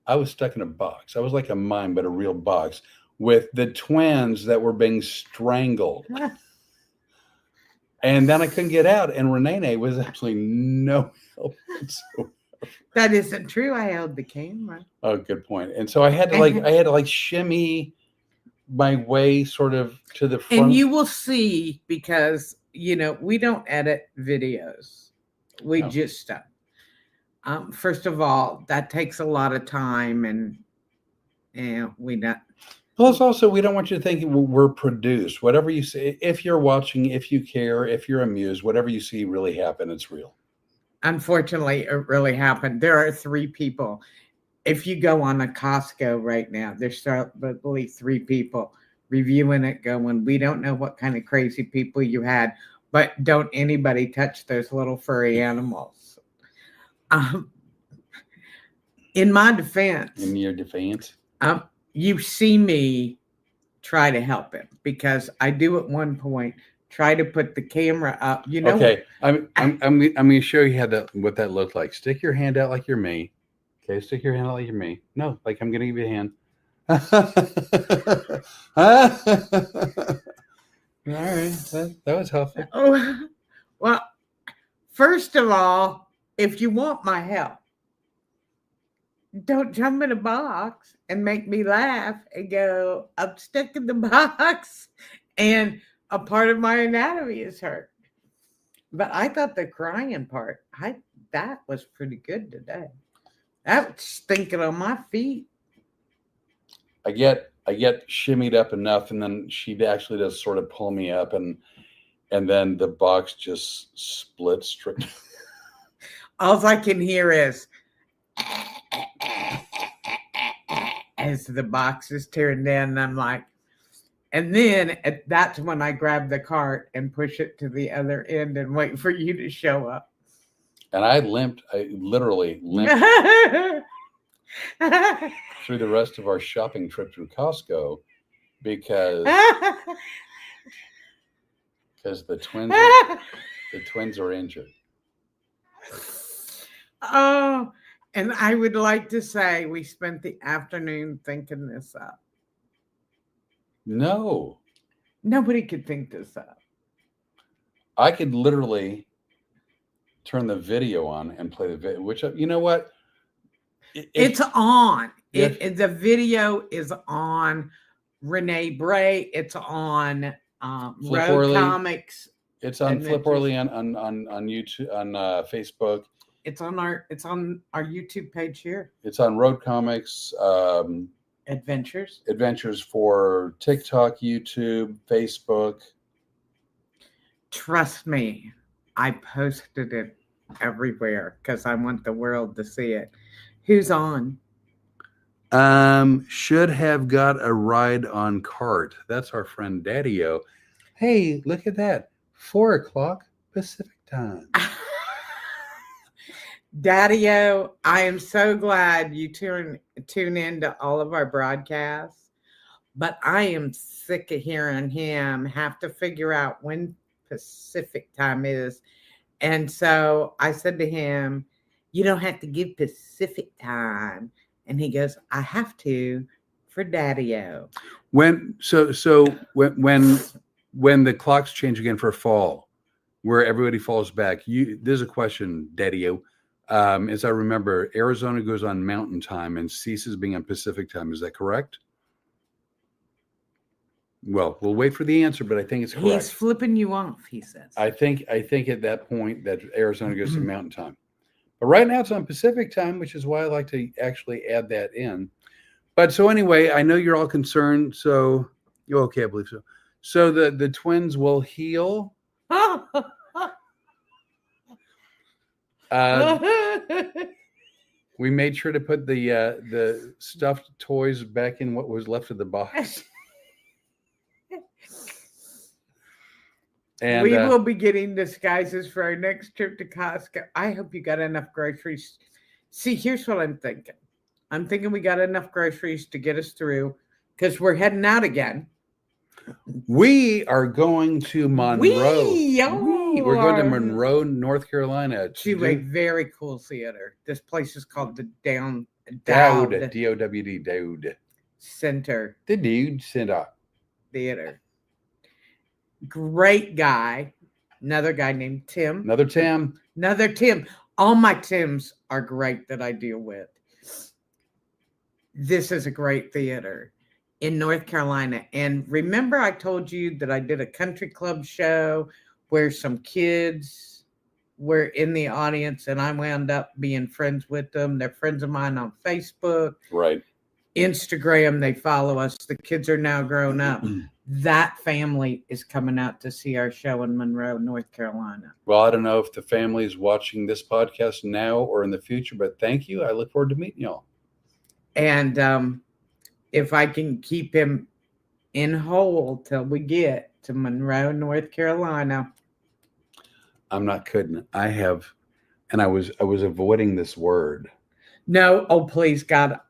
I was stuck in a box. I was like a mime, but a real box, with the twins that were being strangled. And then I couldn't get out, and Rene was actually no help whatsoever. That isn't true. I held the camera. Oh, good point. And so I had to shimmy my way sort of to the front. And you will see, because we don't edit videos. We just don't. First of all, that takes a lot of time, and we not. Plus, also, we don't want you to think we're produced. Whatever you see, if you're watching, if you care, if you're amused, whatever you see really happen, it's real. Unfortunately, it really happened. There are 3 people. If you go on a Costco right now, there's probably 3 people reviewing it going, we don't know what kind of crazy people you had, but don't anybody touch those little furry animals. In my defense, In your defense, you see me try to help him because I do at one point try to put the camera up. You know. okay. I'm going to show you what that looked like. Stick your hand out like you're me. Okay, stick your hand out like you're me. No, like I'm going to give you a hand. All right, that was helpful. Oh, well, first of all, if you want my help, don't jump in a box and make me laugh and go, I'm stuck in the box and a part of my anatomy is hurt. But I thought the crying part, that was pretty good today. That was stinking on my feet. I get shimmied up enough, and then she actually does sort of pull me up, and then the box just splits straight. All I can hear is as the box is tearing down, and I'm like, and then that's when I grab the cart and push it to the other end and wait for you to show up. And I literally limped through the rest of our shopping trip through Costco because the twins are injured. Oh, and I would like to say we spent the afternoon thinking this up. No. Nobody could think this up. I could literally turn the video on and play the video, which, you know what? It's on. Yeah. The video is on Rene Bray. It's on Road Comics. It's on Flip Orly on YouTube, on Facebook. It's on our YouTube page here. It's on Road Comics. Adventures for TikTok, YouTube, Facebook. Trust me, I posted it everywhere because I want the world to see it. Who's on? Should have got a ride on cart. That's our friend Daddy-O. Hey, look at that. 4:00 Pacific time. Daddy-O, I am so glad you tune into all of our broadcasts, but I am sick of hearing him have to figure out when Pacific time is. And so I said to him, you don't have to give Pacific time. And he goes, I have to for Daddy-O. When the clocks change again for fall, where everybody falls back, there's a question, Daddy-O. As I remember, Arizona goes on Mountain Time and ceases being on Pacific Time. Is that correct? Well, we'll wait for the answer, but I think it's correct. He's flipping you off, he says. I think at that point that Arizona goes to Mountain Time. But right now it's on Pacific Time, which is why I like to actually add that in. But so anyway, I know you're all concerned. So you're okay, I believe so. So the twins will heal. We made sure to put the stuffed toys back in what was left of the box. And we will be getting disguises for our next trip to Costco. I hope you got enough groceries. See, here's what I'm thinking. I'm thinking we got enough groceries to get us through because we're heading out again. We are going to Monroe. We're going to Monroe, North Carolina. To a very cool theater. This place is called the Dowd, D-O-W-D, Dowd Center. The Dude Center Theater. Great guy. Another guy named Tim. Another Tim. All my Tims are great that I deal with. This is a great theater in North Carolina. And remember I told you that I did a country club show where some kids were in the audience and I wound up being friends with them. They're friends of mine on Facebook. Right. Instagram, they follow us. The kids are now grown up. That family is coming out to see our show in Monroe, North Carolina. Well, I don't know if the family is watching this podcast now or in the future, but thank you. I look forward to meeting y'all. And if I can keep him in whole till we get to Monroe, North Carolina. I'm not kidding. I was avoiding this word. No, oh please, God,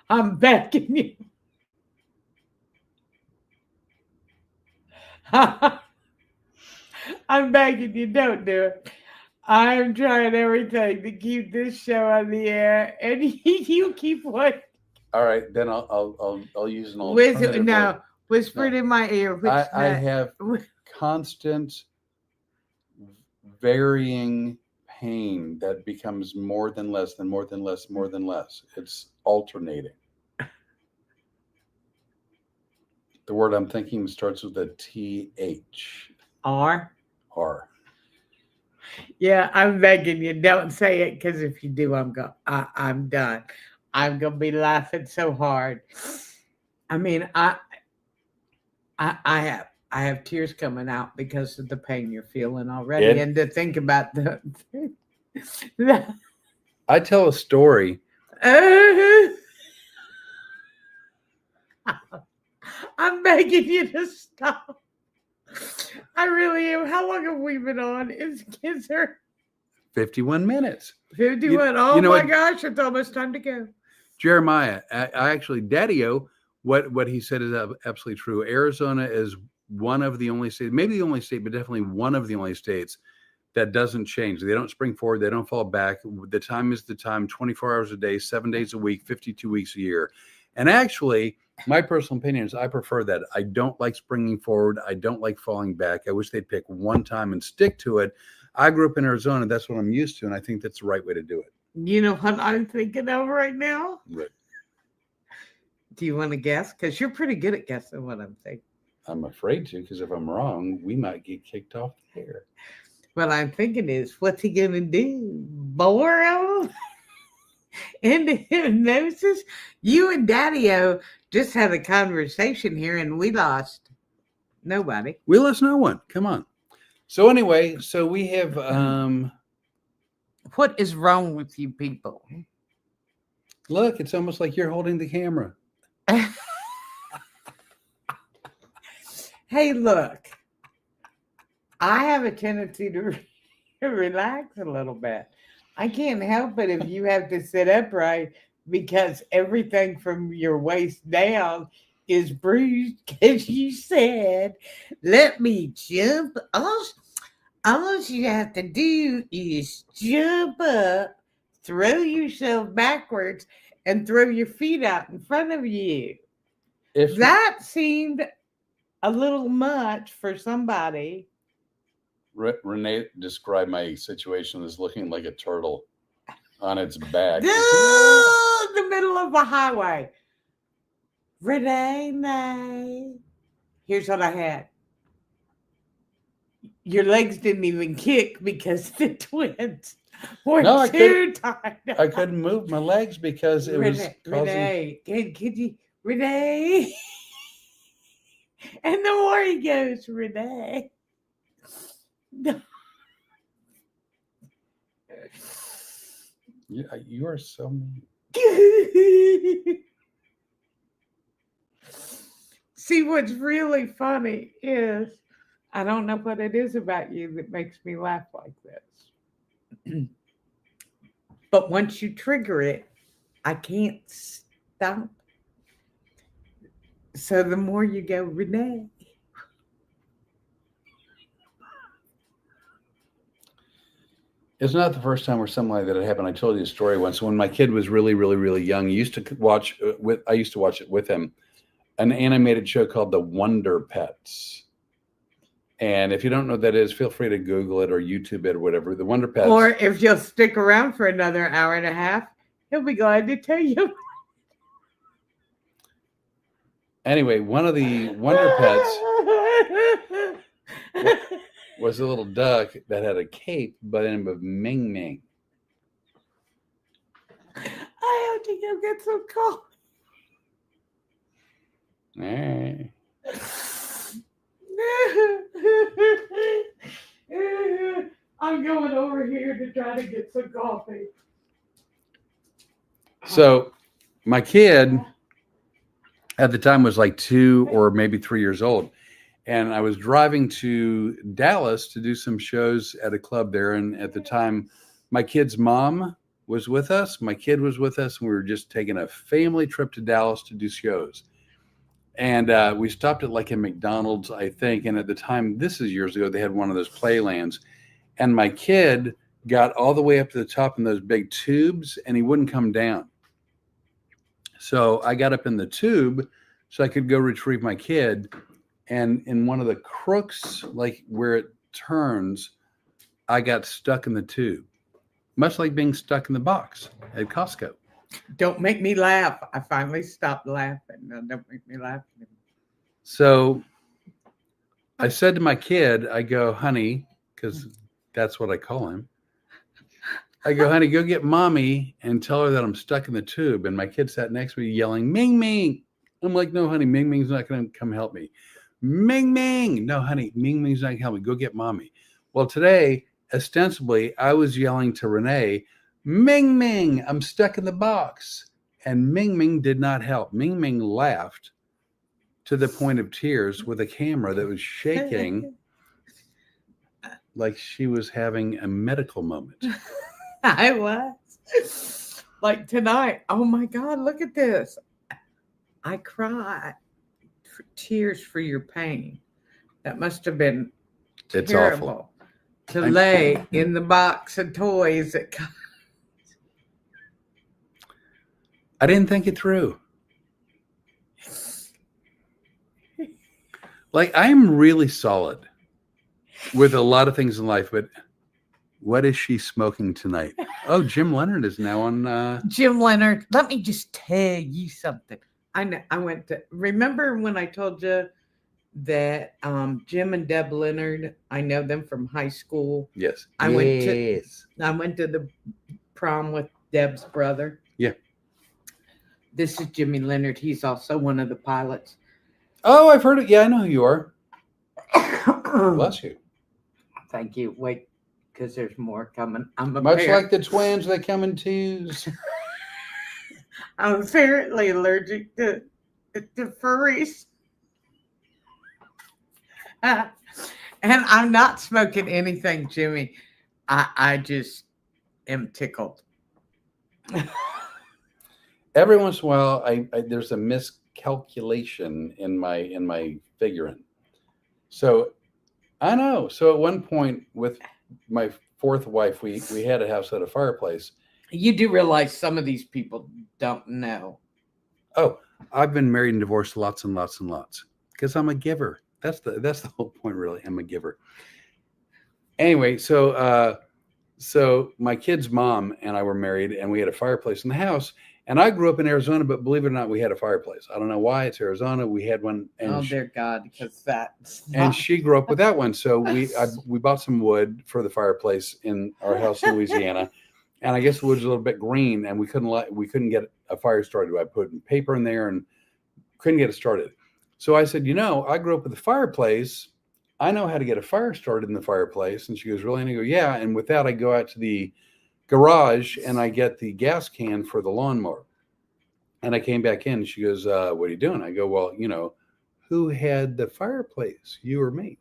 I'm begging you. I'm begging you, don't do it. I'm trying everything to keep this show on the air, and you keep what? All right, then I'll use an alternative. No, whisper it in my ear. I have constant varying pain that becomes more than less, than more than less, more than less. It's alternating. The word I'm thinking starts with a TH. R. R. Yeah, I'm begging you, don't say it, because if you do, I'm done. I'm gonna be laughing so hard. I mean, I have tears coming out because of the pain you're feeling already, and to think about the. I tell a story. I'm begging you to stop. I really am. How long have we been on? Is there 51 minutes. 51. Oh my gosh, it's almost time to go. Jeremiah, I actually, Daddy-O, what he said is absolutely true. Arizona is one of the only states, maybe the only state, but definitely one of the only states that doesn't change. They don't spring forward. They don't fall back. The time is the time, 24 hours a day, 7 days a week, 52 weeks a year. And actually, my personal opinion is I prefer that. I don't like springing forward. I don't like falling back. I wish they'd pick one time and stick to it. I grew up in Arizona. That's what I'm used to. And I think that's the right way to do it. You know what I'm thinking of right now? Right. Do you want to guess? Because you're pretty good at guessing what I'm thinking. I'm afraid to, because if I'm wrong, we might get kicked off the air. What I'm thinking is, what's he going to do? Bore him? Into hypnosis? You and Daddy-O just had a conversation here and we lost nobody. We lost no one. Come on. So anyway, so we have... What is wrong with you people? Look, it's almost like you're holding the camera. Hey, look. I have a tendency to relax a little bit. I can't help it if you have to sit upright because everything from your waist down is bruised because you said, let me jump. All you have to do is jump up, throw yourself backwards, and throw your feet out in front of you. If that seemed a little much for somebody. Rene described my situation as looking like a turtle on its back. The middle of the highway. Rene, here's what I had. Your legs didn't even kick because the twins were too tired. I couldn't move my legs because it was causing... Rene, could you, Rene? And the more he goes, Rene. You are so mean. See, what's really funny is I don't know what it is about you that makes me laugh like this. But once you trigger it, I can't stop. So the more you go, Rene. It's not the first time where something like that had happened. I told you a story once. When my kid was really, really, really young, I used to watch it with him, an animated show called The Wonder Pets. And if you don't know what that is, feel free to Google it or YouTube it or whatever. The Wonder Pets. Or if you'll stick around for another hour and a half, he'll be glad to tell you. Anyway, one of the Wonder Pets was a little duck that had a cape by the name of Ming Ming. I have to go get some coffee. Hey. I'm going over here to try to get some coffee. So my kid at the time was like 2 or maybe 3 years old. And I was driving to Dallas to do some shows at a club there. And at the time, my kid's mom was with us. My kid was with us, and we were just taking a family trip to Dallas to do shows. And we stopped at like a McDonald's, I think. And at the time, this is years ago, they had one of those playlands. And my kid got all the way up to the top in those big tubes, and he wouldn't come down. So I got up in the tube so I could go retrieve my kid. And in one of the crooks, like where it turns, I got stuck in the tube, much like being stuck in the box at Costco. Don't make me laugh. I finally stopped laughing. No, don't make me laugh anymore. So I said to my kid, I go, honey, because that's what I call him. I go, honey, go get mommy and tell her that I'm stuck in the tube. And my kid sat next to me yelling, Ming Ming. I'm like, no, honey, Ming Ming's not going to come help me. Ming Ming. No, honey, Ming Ming's not going to help me. Go get mommy. Well, today, ostensibly, I was yelling to Rene, Ming Ming, I'm stuck in the box. And Ming Ming did not help. Ming Ming laughed to the point of tears with a camera that was shaking like she was having a medical moment. I was. Like tonight, oh my God, look at this. I cried tears for your pain. That must have been terrible. To lay in the box of toys at I didn't think it through. Like, I'm really solid with a lot of things in life, but what is she smoking tonight? Oh, Jim Leonard is now on. Jim Leonard, let me just tell you something. I went to, remember when I told you that Jim and Deb Leonard, I know them from high school. Yes. I went to the prom with Deb's brother. Yeah. This is Jimmy Leonard. He's also one of the pilots. Oh, I've heard it. Yeah, I know who you are. Bless you. Thank you. Wait, because there's more coming. I'm much like the twins, they come in twos. I'm apparently allergic to furries. And I'm not smoking anything, Jimmy. I just am tickled. Every once in a while, I there's a miscalculation in my figuring. So I know. So at one point with my fourth wife, we had a house at a fireplace. You do realize some of these people don't know. Oh, I've been married and divorced lots and lots and lots because I'm a giver. That's the whole point, really. I'm a giver. Anyway, so my kid's mom and I were married, and we had a fireplace in the house. And I grew up in Arizona, but believe it or not, we had a fireplace. I don't know why. It's Arizona. We had one. And dear God, because that's. And she grew up with that one. So we bought some wood for the fireplace in our house in Louisiana. And I guess the wood's a little bit green, and we couldn't get a fire started. I put paper in there and couldn't get it started. So I said, I grew up with a fireplace. I know how to get a fire started in the fireplace. And she goes, really? And I go, yeah. And with that, I go out to the garage and I get the gas can for the lawnmower. And I came back in and she goes, what are you doing? I go, well, who had the fireplace, you or me,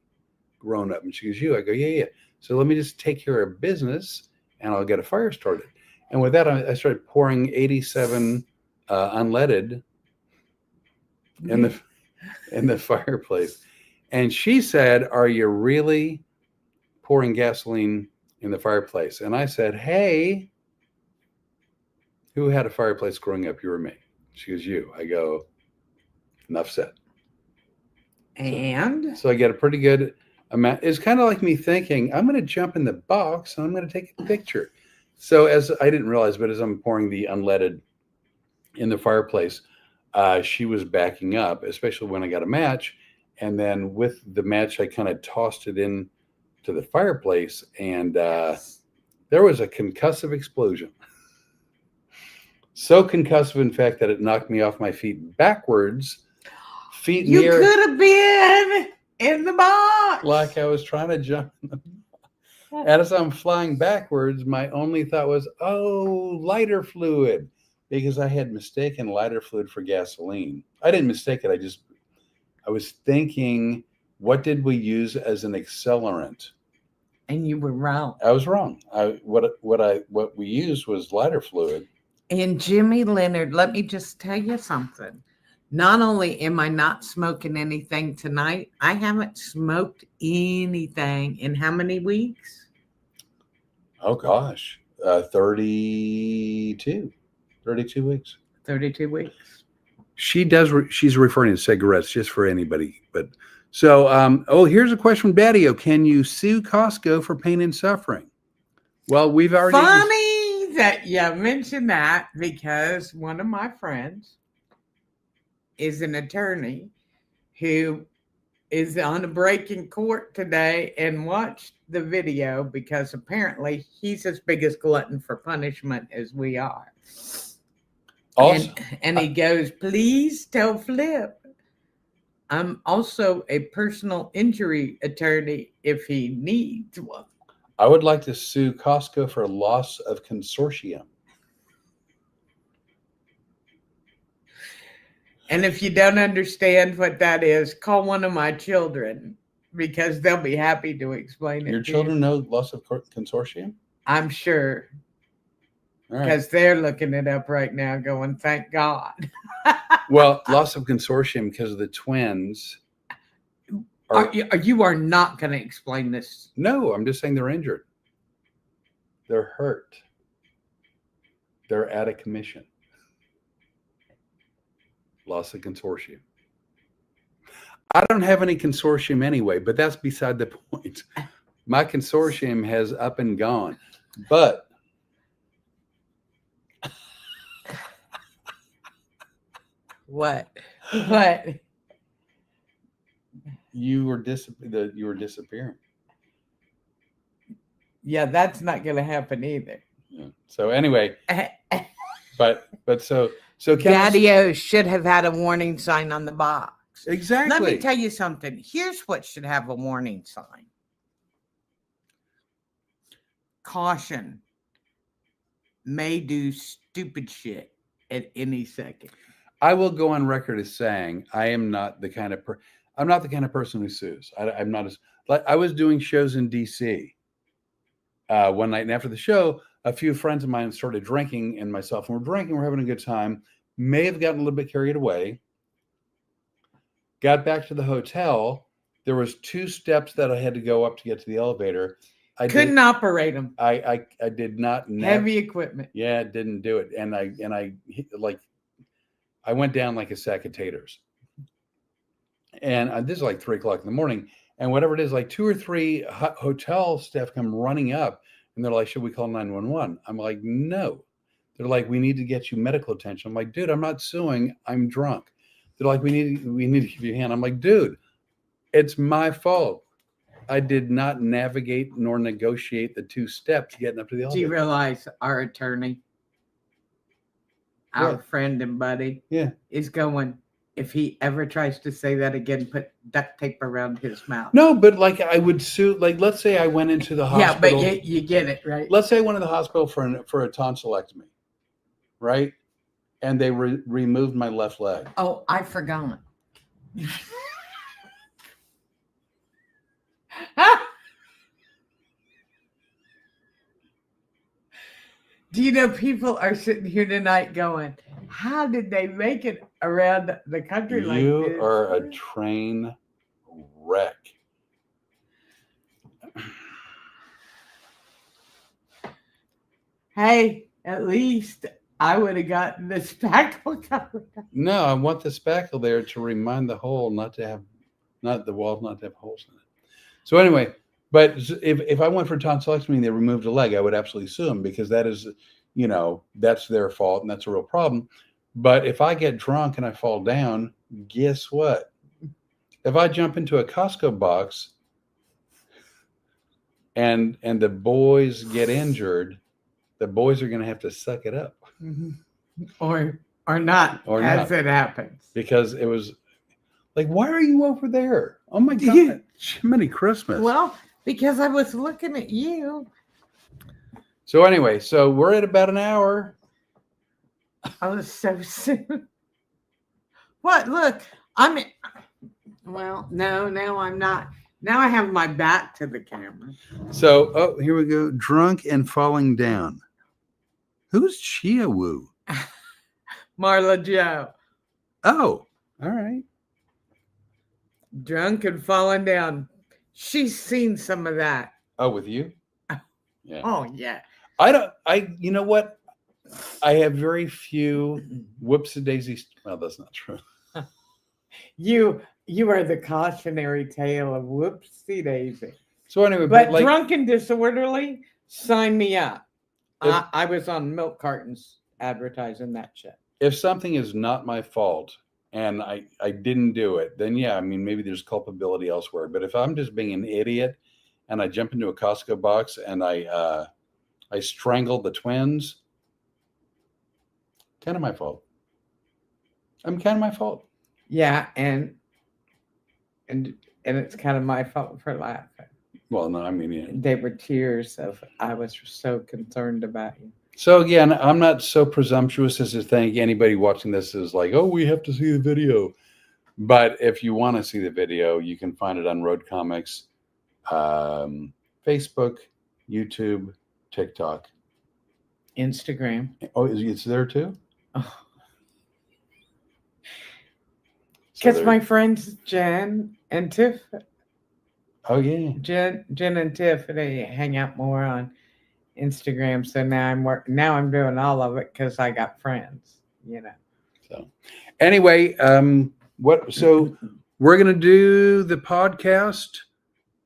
grown up? And she goes, you. I go, yeah. So let me just take care of business and I'll get a fire started. And with that, I started pouring 87 unleaded in the fireplace. And she said, are you really pouring gasoline in the fireplace? And I said, hey, who had a fireplace growing up, you or me? She goes, you. I go, enough said. And? So I get a pretty good amount. It's kind of like me thinking, I'm going to jump in the box and I'm going to take a picture. So as I didn't realize, but as I'm pouring the unleaded in the fireplace, she was backing up, especially when I got a match. And then with the match, I kind of tossed it in to the fireplace, and there was a concussive explosion. So concussive, in fact, that it knocked me off my feet backwards. You could have been in the box. Like I was trying to jump. And as I'm flying backwards, my only thought was, oh, lighter fluid, because I had mistaken lighter fluid for gasoline. I didn't mistake it. I was thinking, what did we use as an accelerant And you were wrong. I was wrong. What we used was lighter fluid. And Jimmy Leonard, let me just tell you something. Not only am I not smoking anything tonight, I haven't smoked anything in how many weeks? Oh gosh, 32 weeks. 32 weeks. She's referring to cigarettes, just for anybody. But so, here's a question from Daddy-O. Can you sue Costco for pain and suffering? Well, we've already. Funny that you mentioned that, because one of my friends is an attorney who is on a break in court today and watched the video, because apparently he's as big as glutton for punishment as we are. Also, and he goes, please tell Flip I'm also a personal injury attorney if he needs one. I would like to sue Costco for loss of consortium. And if you don't understand what that is, call one of my children, because they'll be happy to explain it. Your children know loss of consortium? I'm sure. All right. Because they're looking it up right now going, thank God. Well, loss of consortium because of the twins. You are not going to explain this. No, I'm just saying they're injured. They're hurt. They're out of commission. Loss of consortium. I don't have any consortium anyway, but that's beside the point. My consortium has up and gone. But What? you were disappearing. Yeah, that's not going to happen either. Yeah. So anyway, but so Daddy-O should have had a warning sign on the box. Exactly. Let me tell you something. Here's what should have a warning sign. Caution. May do stupid shit at any second. I will go on record as saying I am not the kind of person who sues. I'm not as like I was doing shows in DC one night, and after the show, a few friends of mine started drinking, and myself, and we're having a good time. May have gotten a little bit carried away. Got back to the hotel. There was 2 steps that I had to go up to get to the elevator. I couldn't operate them. I did not. Heavy equipment. Yeah, didn't do it, and I went down like a sack of taters. And this is like 3:00 in the morning, and whatever it is, like 2 or 3 hotel staff come running up, and they're like, "Should we call 911?" I'm like, "No." They're like, "We need to get you medical attention." I'm like, "Dude, I'm not suing. I'm drunk." They're like, we need to give you a hand. I'm like, "Dude, it's my fault. I did not navigate nor negotiate the 2 steps getting up to the elevator." Do you realize our attorney, our friend and buddy, is going, if he ever tries to say that again, put duct tape around his mouth. No, but like I would sue, like let's say I went into the hospital. Yeah, but you get it, right? Let's say I went to the hospital for a tonsillectomy, right? And they removed my left leg. Oh, I forgot. Do you know people are sitting here tonight going, how did they make it around the country like this? You are a train wreck. Hey, at least I would have gotten the spackle covered. No, I want the spackle there to remind the hole not to have holes in it. So anyway, but if I went for tonsillectomy and they removed a leg, I would absolutely sue them, because that is, that's their fault and that's a real problem. But if I get drunk and I fall down, guess what? If I jump into a Costco box and the boys get injured, the boys are going to have to suck it up. Mm-hmm. Or not, it happens. Because it was like, why are you over there? Oh my God. Jiminy Christmas. Well, because I was looking at you. So anyway, so we're at about an hour. I was so soon. What? Look, no, I'm not. Now I have my back to the camera. So, oh, here we go. Drunk and falling down. Who's Chia Wu? Marla Joe. Oh, all right. Drunk and falling down. She's seen some of that. Oh, with you? Yeah. Oh, yeah. You know what? I have very few whoops-a-daisies. Well, that's not true. You are the cautionary tale of whoopsie daisy. So anyway, But like, drunk and disorderly, sign me up. If- I was on milk cartons advertising that shit. if something is not my fault and I didn't do it, then yeah, I mean, maybe there's culpability elsewhere. But if I'm just being an idiot and I jump into a Costco box and I strangle the twins, kind of my fault. I'm kind of my fault. Yeah, and it's kind of my fault for laughing. Well, no, I mean, yeah. They were tears of I was so concerned about you. So again, I'm not so presumptuous as to think anybody watching this is like, oh, we have to see the video. But if you want to see the video, you can find it on Road Comics, Facebook, YouTube, TikTok, Instagram. Oh, it's there too? Oh. So Because my friends Jen and Tiff, oh yeah. Jen and Tiff, they hang out more on Instagram. So now I'm doing all of it because I got friends, you know. So anyway, so we're gonna do the podcast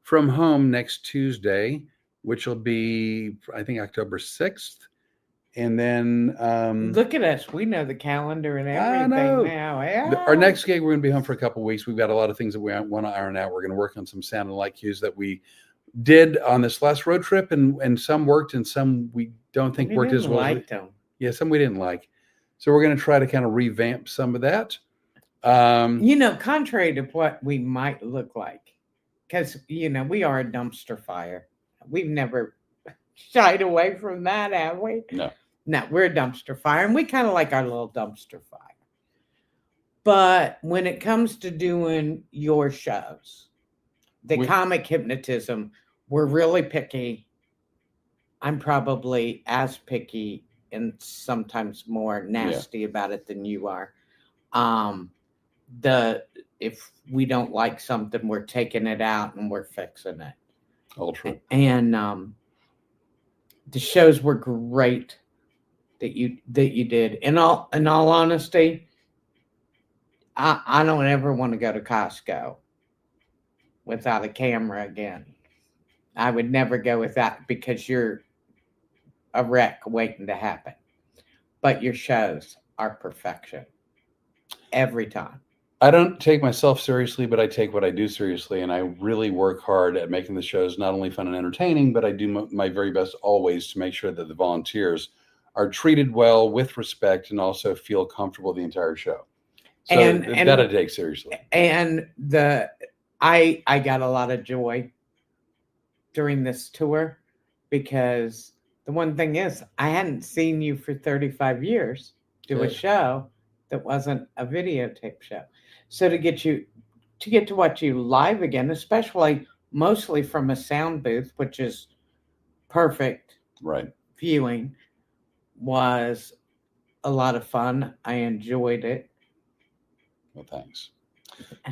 from home next Tuesday, which will be I think October 6th. And then Look at us. We know the calendar and I everything know. now. Yeah. Our next gig, we're going to be home for a couple of weeks. We've got a lot of things that we want to iron out. We're going to work on some sound and light cues that we did on this last road trip, and some worked and some we don't think worked as well. Them. Yeah, some we didn't like. So we're going to try to kind of revamp some of that. Contrary to what we might look like, because, we are a dumpster fire. We've never shied away from that, have we? No, we're a dumpster fire, and we kind of like our little dumpster fire. But when it comes to doing your shows, comic hypnotism, we're really picky. I'm probably as picky and sometimes more nasty about it than you are. If we don't like something, we're taking it out and we're fixing it. All true. And the shows were great that you did. In all honesty, I don't ever want to go to Costco without a camera again. I would never go with that because you're a wreck waiting to happen. But your shows are perfection every time. I don't take myself seriously, but I take what I do seriously, and I really work hard at making the shows not only fun and entertaining, but I do my very best always to make sure that the volunteers are treated well, with respect, and also feel comfortable the entire show. So and that I take seriously. And I got a lot of joy during this tour because the one thing is I hadn't seen you for 35 years do a show that wasn't a videotape show. So to get to watch you live again, especially mostly from a sound booth, which is perfect viewing, was a lot of fun. I enjoyed it. Well, thanks.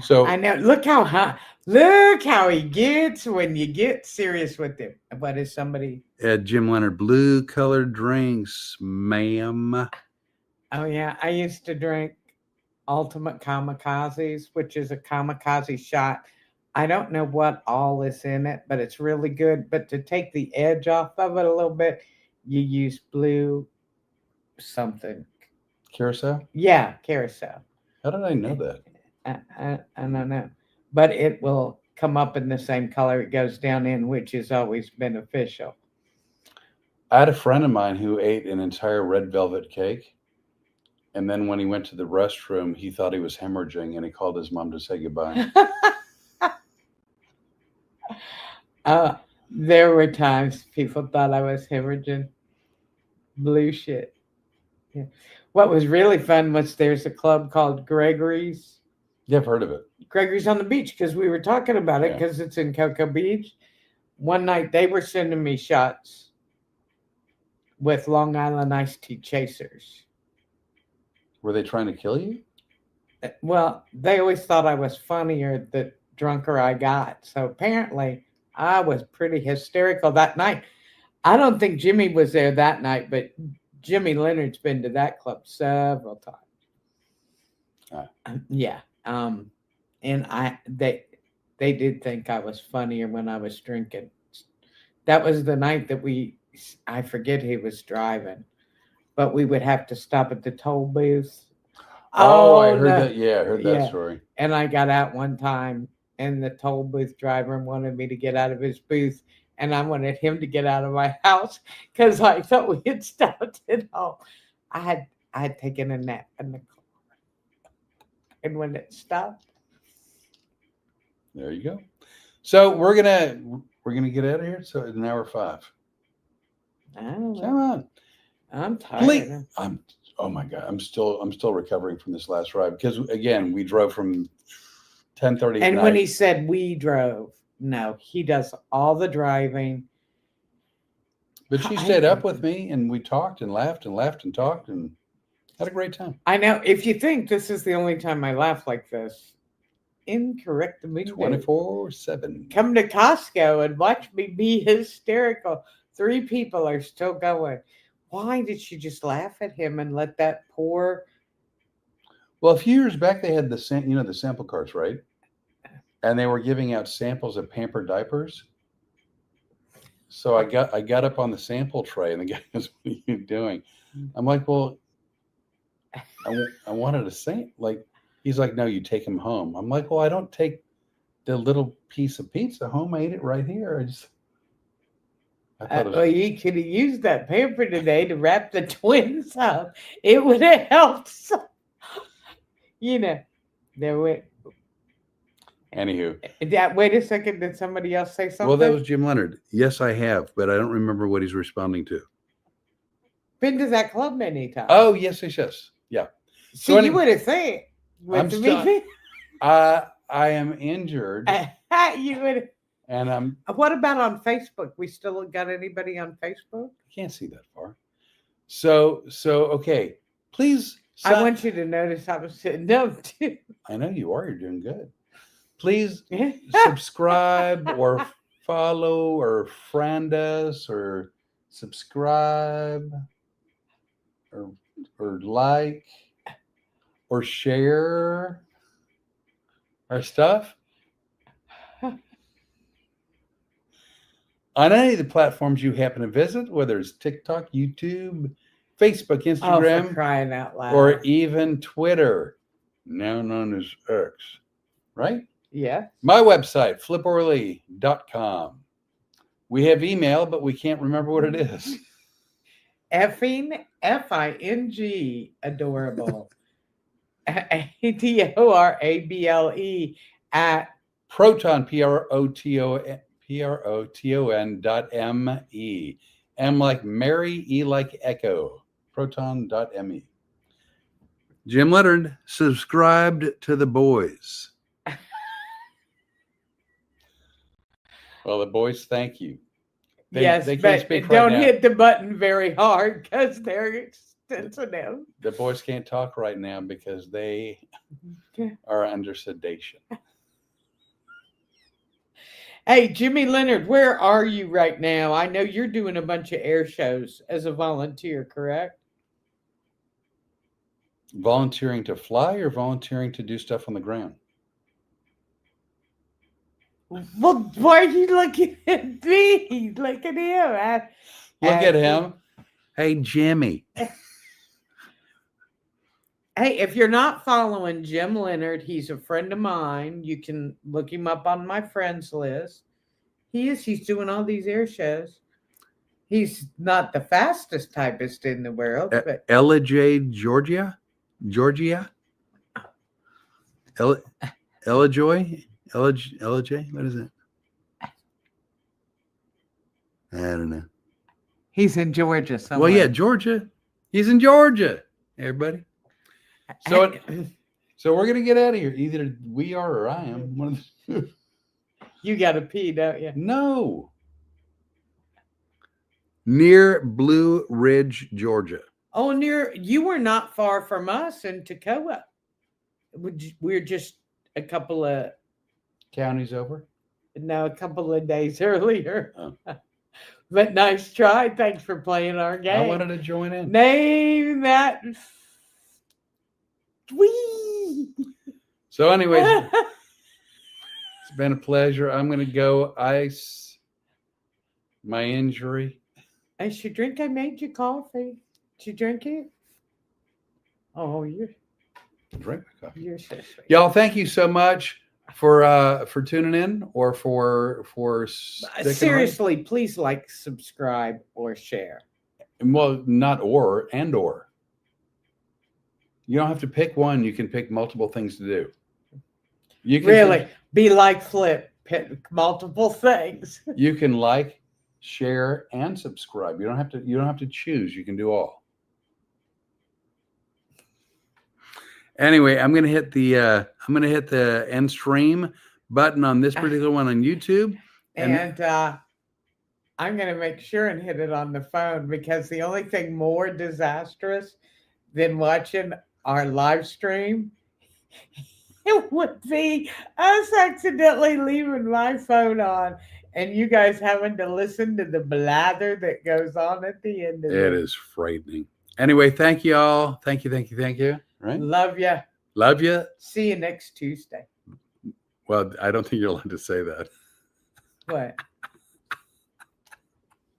So I know. Look how he gets when you get serious with him. What is somebody? Jim Leonard, blue colored drinks, ma'am. Oh yeah, I used to drink Ultimate Kamikazes, which is a kamikaze shot. I don't know what all is in it, but it's really good. But to take the edge off of it a little bit, you use blue something. Curacao? Yeah, Curacao. How did I know that? I don't know. But it will come up in the same color it goes down in, which is always beneficial. I had a friend of mine who ate an entire red velvet cake. And then when he went to the restroom, he thought he was hemorrhaging and he called his mom to say goodbye. There were times people thought I was hemorrhaging. Blue shit. Yeah. What was really fun was there's a club called Gregory's Yeah, I've heard of it. Gregory's on the Beach, because we were talking about it, Yeah. because it's in Cocoa Beach. One night they were sending me shots with Long Island iced tea chasers. Were they trying to kill you? Well, they always thought I was funnier the drunker I got. So apparently I was pretty hysterical that night. I don't think Jimmy was there that night, but Jimmy Leonard's been to that club several times. Yeah. And they did think I was funnier when I was drinking. That was the night that I forget who was driving, but we would have to stop at the toll booth. Oh, I heard that. Yeah, I heard that story. And I got out one time, and the toll booth driver wanted me to get out of his booth, and I wanted him to get out of my house because I thought we had stopped at all. I had taken a nap in the car, and when it stopped, there you go. So we're gonna get out of here. So it's an hour 5. I don't know. Come on. I'm tired. Please. Oh my God. I'm still recovering from this last ride because again we drove from 10:30. And when he said we drove, no, he does all the driving. But she stayed up with me and we talked and laughed and talked and had a great time. I know. If you think this is the only time I laugh like this, incorrect. 24/7. Come to Costco and watch me be hysterical. 3 people are still going. Why did she just laugh at him and let that poor? Well, a few years back they had the sample carts, right? And they were giving out samples of Pampered diapers. So I got up on the sample tray and the guy goes, "What are you doing?" I'm like, "Well, I wanted a sample." Like, he's like, "No, you take them home." I'm like, "Well, I don't take the little piece of pizza home. I ate it right here." Well, you could have used that paper today to wrap the twins up. It would have helped. There went. Anywho. Wait a second. Did somebody else say something? Well, that was Jim Leonard. Yes, I have, but I don't remember what he's responding to. Been to that club many times. Oh, yes. Yeah. So you would have think. I am injured. You would. And what about on Facebook? We still got anybody on Facebook? I can't see that far. So okay. Please. I want you to notice I was sitting up too. I know you are. You're doing good. Please subscribe or follow or friend us or subscribe or like or share our stuff on any of the platforms you happen to visit, whether it's TikTok, YouTube, Facebook, Instagram, for crying out loud, or even Twitter, now known as X, right? Yeah. My website, fliporly.com. We have email, but we can't remember what it is. Effing, F-I-N-G, adorable. ADORABLE at Proton, PROTON.me. M like Mary, E like Echo. Proton.me. Jim Leonard subscribed to the boys. Well, the boys, thank you. They can't speak right now. Don't hit the button very hard because they're sensitive. The boys can't talk right now because they are under sedation. Hey, Jimmy Leonard, where are you right now? I know you're doing a bunch of air shows as a volunteer, correct? Volunteering to fly or volunteering to do stuff on the ground? Well, why are you looking at me? Look at him. Look at him. Hey, Jimmy. Hey, if you're not following Jim Leonard, he's a friend of mine. You can look him up on my friends list. He's doing all these air shows. He's not the fastest typist in the world. But Ella J. Georgia? Ella Joy? Ella J? What is it? I don't know. He's in Georgia somewhere. Well, yeah, Georgia. He's in Georgia, everybody. So So we're gonna get out of here. Either we are or I am. One of the You got to pee, don't you? No. Near Blue Ridge, Georgia. Oh, you were not far from us in Toccoa. We're just a couple of Counties over. days earlier. Oh. But nice try. Thanks for playing our game. I wanted to join in. Name that. Whee! So, anyways, it's been a pleasure. I'm going to go ice my injury. I should drink. I made you coffee. Did you drink it? Oh, Drink my coffee. you're so sweet. Y'all, thank you so much for tuning in or for sticking Seriously, please like, subscribe, or share. around. Well, not or. You don't have to pick one. You can pick multiple things to do. You can Really, be like Flip. Pick multiple things. You can like, share, and subscribe. You don't have to choose. You can do all. Anyway, I'm gonna hit the end stream button on this particular one on YouTube. And I'm going to make sure and hit it on the phone, because the only thing more disastrous than watching our live stream it would be us accidentally leaving my phone on and you guys having to listen to the blather that goes on at the end of it. It is frightening. Anyway, thank you all. Thank you. Right? Love you. Love you. See you next Tuesday. Well, I don't think you're allowed to say that. What?